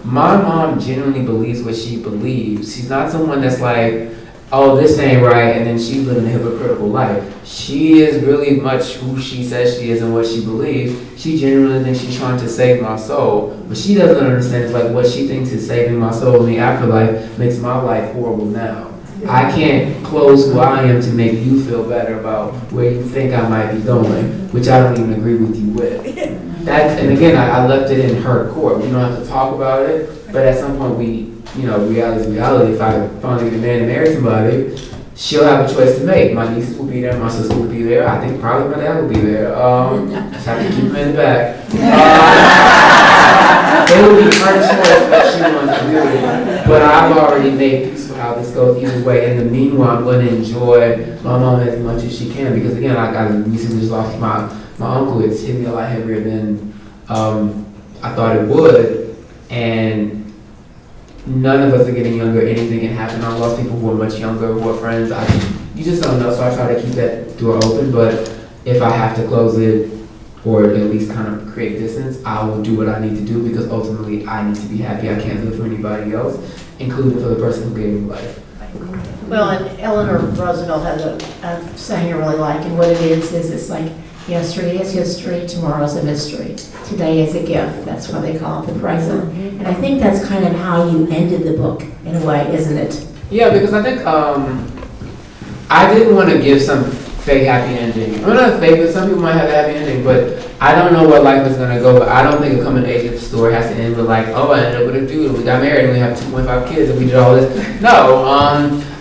my mom genuinely believes what she believes. She's not someone that's like, oh, this ain't right, and then she's living a hypocritical life. She is really much who she says she is and what she believes. She genuinely thinks she's trying to save my soul, but she doesn't understand it's like what she thinks is saving my soul in the afterlife makes my life horrible now. I can't close who I am to make you feel better about where you think I might be going, which I don't even agree with you with. And again, I left it in her court. We don't have to talk about it, but at some point reality is reality. If I finally get a man to marry somebody, she'll have a choice to make. My nieces will be there, my sister will be there. I think probably my dad will be there. Just have to keep him in the back. It will be her choice what she wants to do. But I've already made peace with how this goes either way. In the meanwhile, I'm going to enjoy my mom as much as she can. Because again, I recently just lost my uncle. It's hit me a lot heavier than I thought it would. And none of us are getting younger. Anything can happen. I've lost people who are much younger, who are friends. You just don't know, so I try to keep that door open. But if I have to close it, or at least kind of create distance, I will do what I need to do because ultimately I need to be happy. I can't live for anybody else, including for the person who gave me life. Well, and Eleanor Roosevelt has a saying I really like, and what it is it's like, yesterday is history, tomorrow is a mystery. Today is a gift. That's why they call it the present. And I think that's kind of how you ended the book, in a way, isn't it? Yeah, because I think I didn't want to give some fake happy ending. I'm not fake, but some people might have a happy ending, but I don't know where life is going to go, but I don't think a coming age story has to end with like, oh, I ended up with a dude, and we got married, and we have 2.5 kids, and we did all this. No,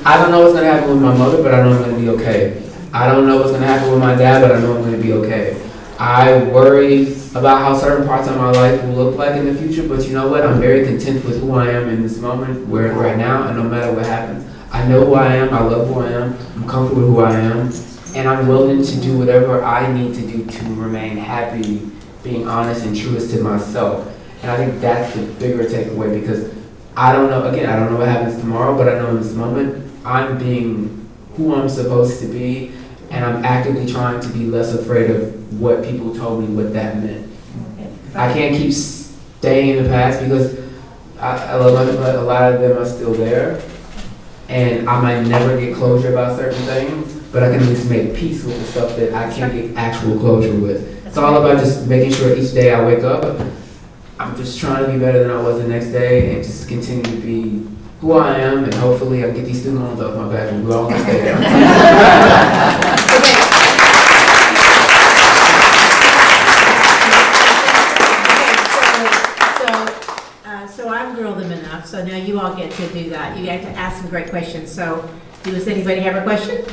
I don't know what's going to happen with my mother, but I know I'm going to be okay. I don't know what's going to happen with my dad, but I know I'm going to be okay. I worry about how certain parts of my life will look like in the future, but you know what? I'm very content with who I am in this moment, where right now, and no matter what happens. I know who I am, I love who I am, I'm comfortable with who I am, and I'm willing to do whatever I need to do to remain happy, being honest and truest to myself. And I think that's the bigger takeaway because I don't know, again, I don't know what happens tomorrow, but I know in this moment, I'm being who I'm supposed to be, and I'm actively trying to be less afraid of what people told me what that meant. I can't keep staying in the past because I love my, but a lot of them are still there. And I might never get closure about certain things, but I can at least make peace with the stuff that I can't get actual closure with. It's all about just making sure each day I wake up, I'm just trying to be better than I was the next day and just continue to be who I am, and hopefully I'll get these student loans off my back and we're all gonna stay there. So I've grilled them enough, so now you all get to do that. You get to ask some great questions. So, does anybody have a question?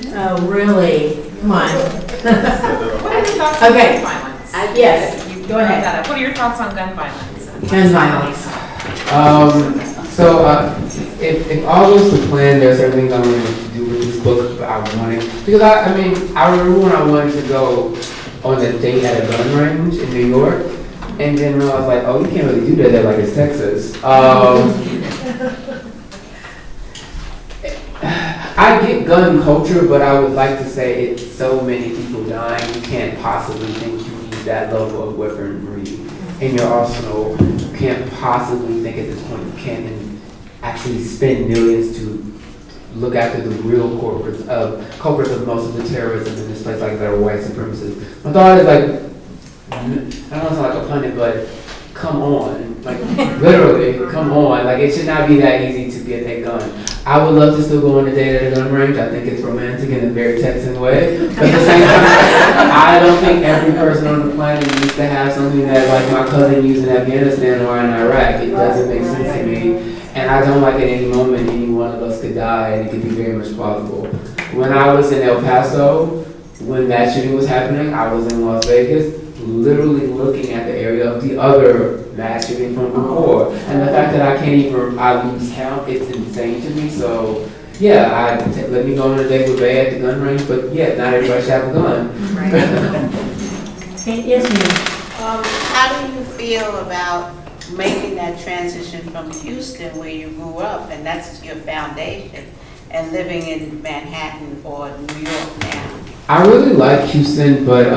Oh, really? Come on. What are your thoughts on Okay. gun violence? Yes, You go brought ahead. that up. What are your thoughts on gun violence? Gun violence. If all goes to plan, there are certain things I wanted to do with this book, but I wanted, because I remember when I wanted to go on a date at a gun range in New York, and then I was like, oh, you can't really do that there, like it's Texas. I get gun culture, but I would like to say it's so many people dying, you can't possibly think you need that level of weaponry in your arsenal. You can't possibly think at this point you can actually spend millions to look after the real culprits of most of the terrorism in this place, like that are white supremacists. My thought is like, I don't want to sound like a pundit, but come on, like literally, come on. Like it should not be that easy to get a gun. I would love to still go on a date at a gun range. I think it's romantic in a very Texan way. But at the same time, I don't think every person on the planet needs to have something that like my cousin used in Afghanistan or in Iraq. It doesn't make sense to me. And I don't like at any moment any one of us could die, and it could be very much plausible. When I was in El Paso, when that shooting was happening, I was in Las Vegas, literally looking at the area of the other mass shooting from before. And the fact that I lose count, it's insane to me. So, yeah, let me go on a date with Bay at the gun range, but yeah, not everybody should have a gun. Okay, yes, ma'am. How do you feel about making that transition from Houston, where you grew up, and that's your foundation, and living in Manhattan or New York now? I really like Houston, but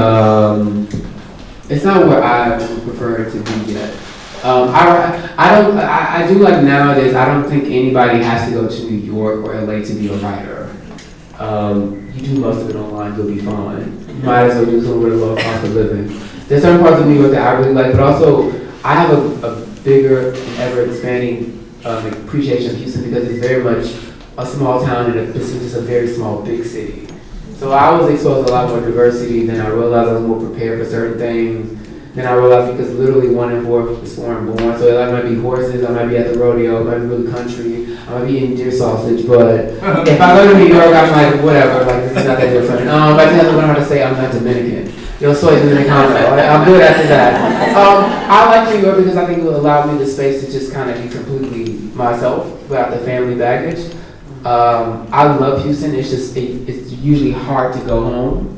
it's not where I would prefer it to be yet. I do like nowadays, I don't think anybody has to go to New York or LA to be a writer. You do most of it online, you'll be fine. You might as well do somewhere with a low cost of living. There's certain parts of New York that I really like, but also I have a bigger and ever expanding appreciation of Houston because it's very much a small town and it's just a very small, big city. So I was exposed to a lot more diversity, then I realized I was more prepared for certain things. Then I realized because literally 1 in 4 is foreign born, so I might be horses, I might be at the rodeo, I might be really country, I might be eating deer sausage, but if I go to New York, I'm like, whatever, like this is not that different. I just have to learn how to say I'm not Dominican. Soy Dominicano, I'm good after that. I like New York because I think it will allow me the space to just kind of be completely myself without the family baggage. I love Houston, it's just, it's usually hard to go home.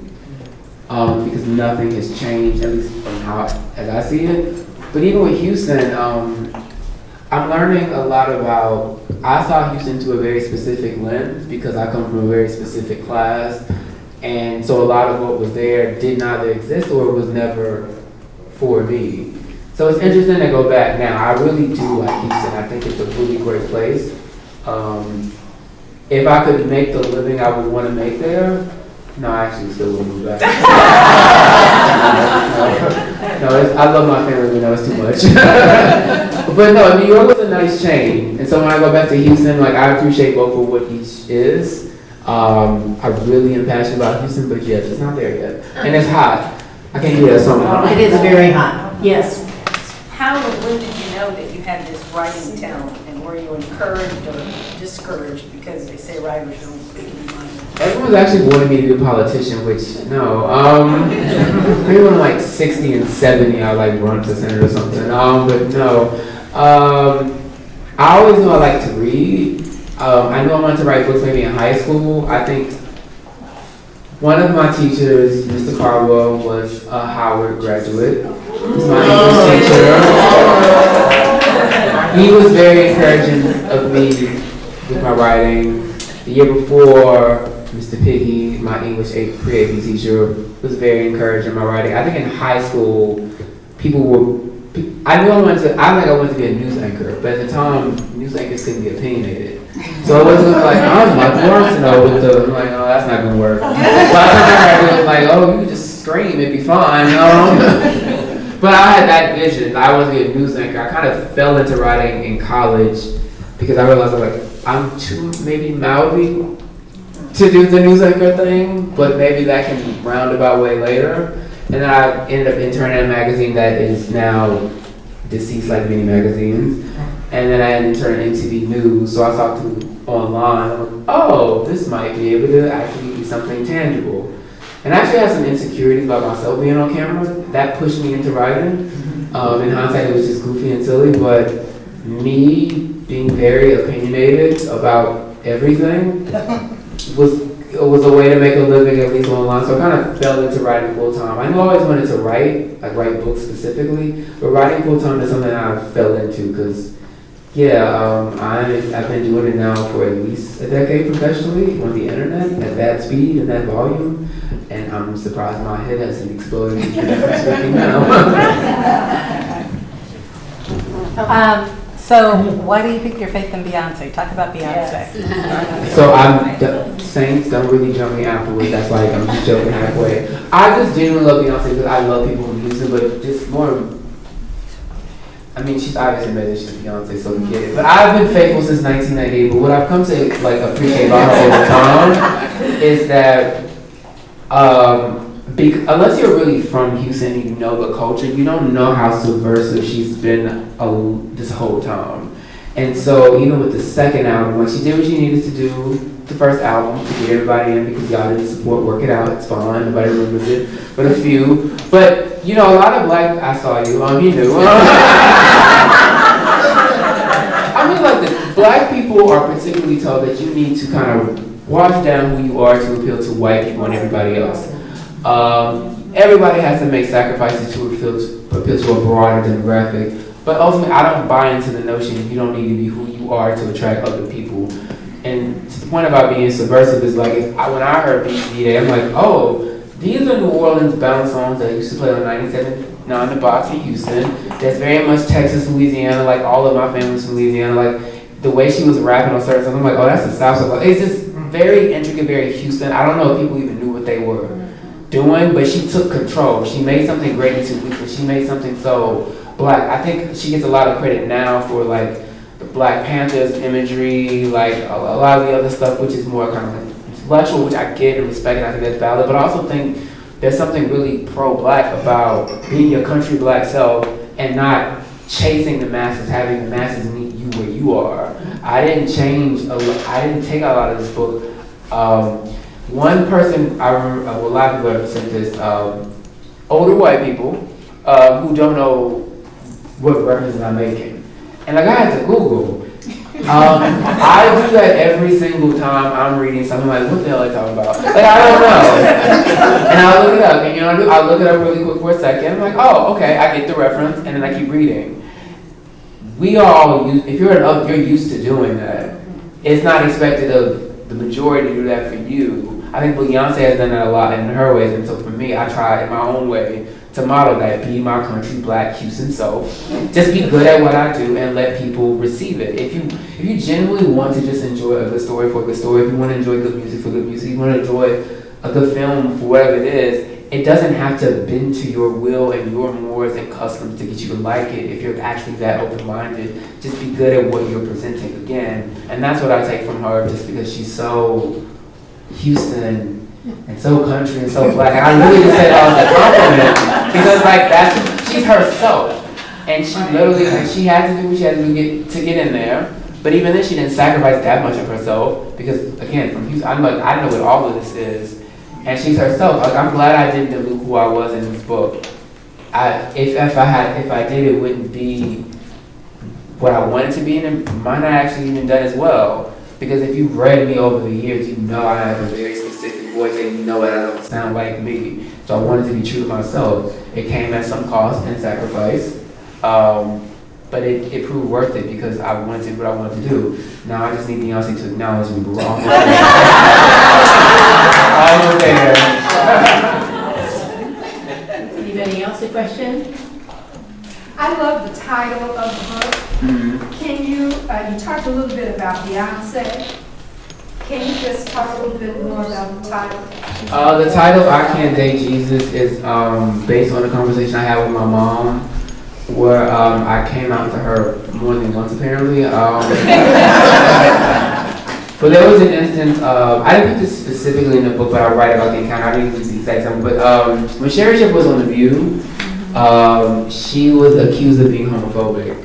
Because nothing has changed, at least from how as I see it. But even with Houston, I'm learning a lot about, I saw Houston through a very specific lens because I come from a very specific class. And so a lot of what was there did not exist or was never for me. So it's interesting to go back now. I really do like Houston. I think it's a really great place. If I could make the living I would want to make there, no, I actually still wouldn't move back. I love my family, but it's too much. But no, New York was a nice chain. And so when I go back to Houston, like I appreciate both for what each is. I really am passionate about Houston, but yes, it's not there yet. And it's hot. I can't do that somehow. It is very hot, yes. How and when did you know that you had this writing talent, and were you encouraged or discouraged because they say writers don't make any money? Everyone's actually wanted me to be a politician, which, no. Maybe when I'm like 60 and 70, I'll like run for Senate or something. But no. I always knew I liked to read. I knew I wanted to write books maybe in high school. I think one of my teachers, Mr. Carwell, was a Howard graduate. He was my English teacher. He was very encouraging of me with my writing. The year before, Mr. Piggy, my English pre-AP teacher, was very encouraging in my writing. I think in high school, I wanted to be a news anchor, but at the time, news anchors couldn't be opinionated. So it wasn't like, I'm like Arceneaux with I'm like, oh, that's not gonna work. But I remember it was like, oh, you could just scream, it'd be fine. But I had that vision. I wanted to be a news anchor. I kind of fell into writing in college because I realized I'm too maybe mouthy to do the news anchor thing, but maybe that can roundabout way later. And then I ended up interning at a magazine that is now deceased, like many magazines. And then I interned at MTV News, so I saw through online. I'm like, oh, this might be able to actually be something tangible. And I actually had some insecurities about myself being on camera. That pushed me into writing. In hindsight, it was just goofy and silly, but me being very opinionated about everything was a way to make a living, at least online. So I kind of fell into writing full time. I knew I always wanted to write, like write books specifically, but writing full time is something I fell into because, I've been doing it now for at least a decade professionally on the internet at that speed and that volume, and I'm surprised my head hasn't exploded now. So why do you think your faith in Beyonce? Talk about Beyonce. Yes. So Saints don't really jump me afterwards. That's like I'm just joking halfway. I just genuinely love Beyonce because I love people from Houston, but just more. I mean, she's obviously made it, she's Beyonce, so we get it. But I've been faithful since 1998, but what I've come to like appreciate about her over time is that unless you're really from Houston and you know the culture, you don't know how subversive she's been this whole time. And so even with the second album, like she did what she needed to do, the first album, to get everybody in because y'all didn't support Work It Out, it's fine, nobody remembers it, but a few. But, you know, a lot of black, I saw you, he knew. I mean, like, the black people are particularly told that you need to kind of wash down who you are to appeal to white people and everybody else. Everybody has to make sacrifices to appeal to a broader demographic. But ultimately, I don't buy into the notion you don't need to be who you are to attract other people. And to the point about being subversive is like, when I heard BCD, I'm like, oh, these are New Orleans bound songs that used to play on 97.9 The Box in Houston. That's very much Texas, Louisiana, like all of my family's from Louisiana. Like the way she was rapping on certain songs, I'm like, oh, that's the South. So it's just very intricate, very Houston. I don't know if people even knew what they were doing, but she took control. She made something great in 2 weeks, and she made something so black. I think she gets a lot of credit now for like the Black Panthers imagery, like a lot of the other stuff, which is more kind of like intellectual, which I get and respect, and I think that's valid. But I also think there's something really pro-black about being your country black self and not chasing the masses, having the masses meet you where you are. I didn't take a lot of this book. One person I remember, a lot of people have said this, older white people who don't know what references I'm making. And like I had to Google. I do that every single time I'm reading something like, what the hell are they talking about? Like, I don't know. And I'll look it up. And you know, I'll look it up really quick for a second. I'm like, oh, okay, I get the reference. And then I keep reading. We all use, if you're used to doing that, it's not expected of the majority to do that for you. I think Beyonce has done that a lot in her ways. And so for me, I try in my own way to model that, be my country black Houston self. Just be good at what I do and let people receive it. If you genuinely want to just enjoy a good story for a good story, if you want to enjoy good music for good music, you want to enjoy a good film for whatever it is, it doesn't have to bend to your will and your mores and customs to get you to like it. If you're actually that open-minded, just be good at what you're presenting again. And that's what I take from her, just because she's so Houston and so country and so black. And I really just said that as a compliment because like she's herself. And she literally, like, she had to do what she had to do to get in there. But even then she didn't sacrifice that much of herself because again, from Houston, I know what all of this is. And she's herself. Like, I'm glad I didn't dilute who I was in this book. If I did, it wouldn't be what I wanted to be, and it might not actually even done as well. Because if you've read me over the years, you know I have a very specific voice, and you know that I don't sound like me. So I wanted to be true to myself. It came at some cost and sacrifice, but it proved worth it because I wanted to do what I wanted to do. Now I just need Beyonce to acknowledge me, but we're almost there. Almost there. Anybody else a question? I love the title of the book. Mm-hmm. Can you talked a little bit about Beyonce. Can you just talk a little bit more about the title? The title, I Can't Date Jesus, is based on a conversation I had with my mom, where I came out to her more than once apparently. But there was an instance, I didn't put this specifically in the book, but I write about the encounter. I didn't use the exact time, but when Sherry Ship was on The View, she was accused of being homophobic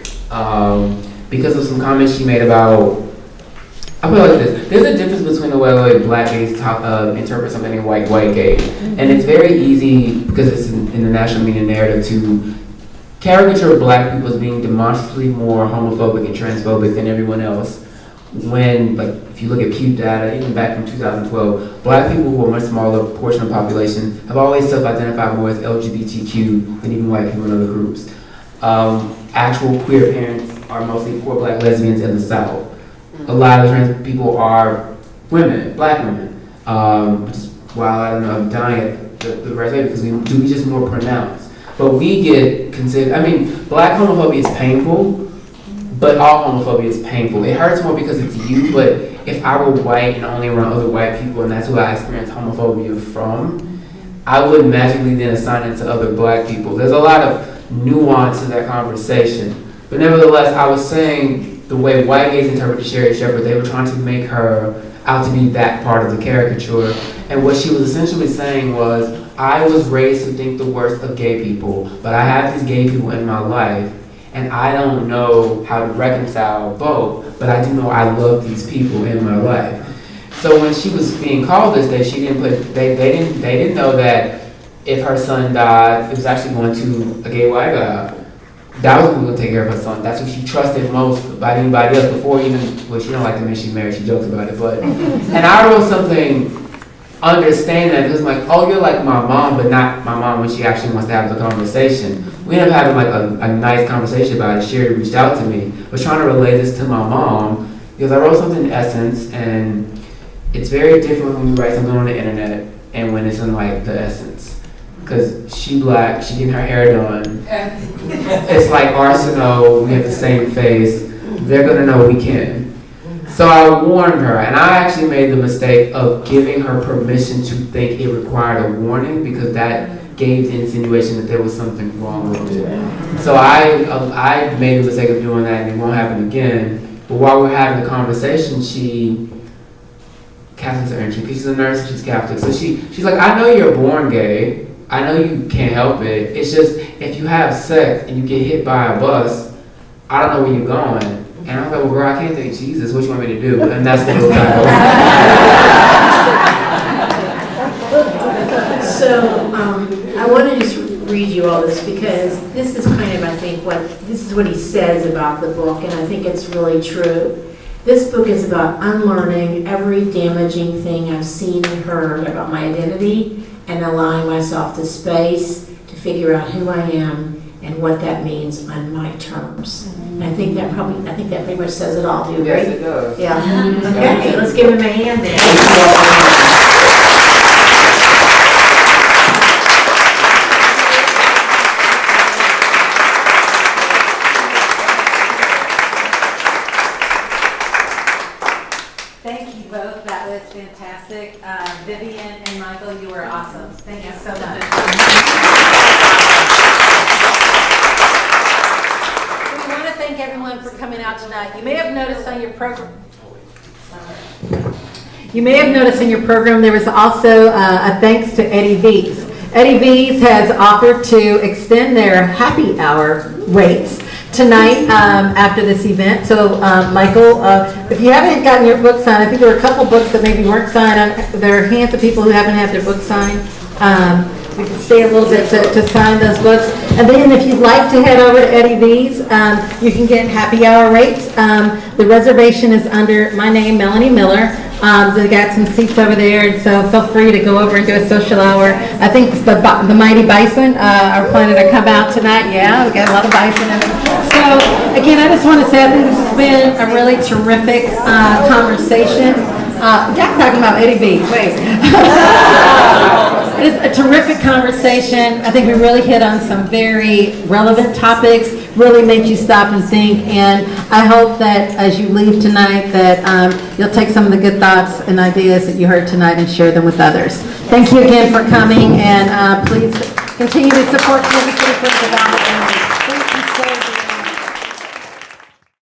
because of some comments she made about, I put it like this, there's a difference between the way black gays interpret something and white gays. And it's very easy, because it's in the national media narrative, to caricature black people as being demonstrably more homophobic and transphobic than everyone else. When, like, if you look at Pew data, even back from 2012, black people who are a much smaller portion of the population have always self-identified more as LGBTQ than even white people in other groups. Actual queer parents are mostly poor black lesbians in the South. A lot of trans people are women, black women, which is why I don't know, I'm dying at the rest of it because we just more pronounced. But we get considered, I mean, black homophobia is painful, but all homophobia is painful. It hurts more because it's you, but if I were white and only around other white people and that's who I experience homophobia from, I would magically then assign it to other black people. There's a lot of nuance to that conversation. But nevertheless, I was saying the way white gays interpreted Sherry Shepherd, they were trying to make her out to be that part of the caricature. And what she was essentially saying was, I was raised to think the worst of gay people, but I have these gay people in my life, and I don't know how to reconcile both, but I do know I love these people in my life. So when she was being called this day, she didn't put, they didn't know that if her son died, it was actually going to a gay white guy. That was who would take care of her son. That's who she trusted most about anybody else before even, well, she don't like the man she's married, she jokes about it, but, and I wrote something, understand that, because I'm like, oh, you're like my mom, but not my mom when she actually wants to have the conversation. We ended up having like a nice conversation about it. Sherry reached out to me, was trying to relay this to my mom, because I wrote something in essence, and it's very different when we write something on the internet and when it's in like the essence. Because she black, she getting her hair done. It's like Arceneaux, we have the same face. They're gonna know we can. So I warned her, and I actually made the mistake of giving her permission to think it required a warning, because that gave the insinuation that there was something wrong with it. So I made the mistake of doing that, and it won't happen again. But while we're having the conversation, Catholics are interesting, because she's a nurse and she's Catholic. So she's like, I know you're born gay. I know you can't help it. It's just, if you have sex and you get hit by a bus, I don't know where you're going. And I was like, well, girl, I can't think, Jesus, what you want me to do? And that's the little title. So, I want to just read you all this, because this is kind of, I think, this is what he says about the book, and I think it's really true. This book is about unlearning every damaging thing I've seen and heard about my identity, and allowing myself the space to figure out who I am and what that means on my terms. And I think that pretty much says it all. Do you agree? Yes, it does. Yeah. Okay, let's give him a hand then. Thank you both. That was fantastic. Vivian and Michael, you were awesome. Thank you so much. We want to thank everyone for coming out tonight. You may have noticed on your program. There was also a thanks to Eddie V's. Eddie V's has offered to extend their happy hour rates tonight after this event. So Michael, if you haven't gotten your book signed, I think there were a couple books that maybe weren't signed. There are hands of people who haven't had their book signed. We can stay a little bit to sign those books. And then if you'd like to head over to Eddie V's, you can get happy hour rates. The reservation is under my name, Melanie Miller. They got some seats over there, and so feel free to go over and do a social hour. I think it's the Mighty Bison are planning to come out tonight. Yeah, we got a lot of bison in it. So again, I just want to say I think this has been a really terrific conversation. Jack's talking about Eddie V. Wait. It is a terrific conversation. I think we really hit on some very relevant topics, really made you stop and think, and I hope that as you leave tonight that you'll take some of the good thoughts and ideas that you heard tonight and share them with others. Thank you again for coming, and please continue to support Kansas City for development.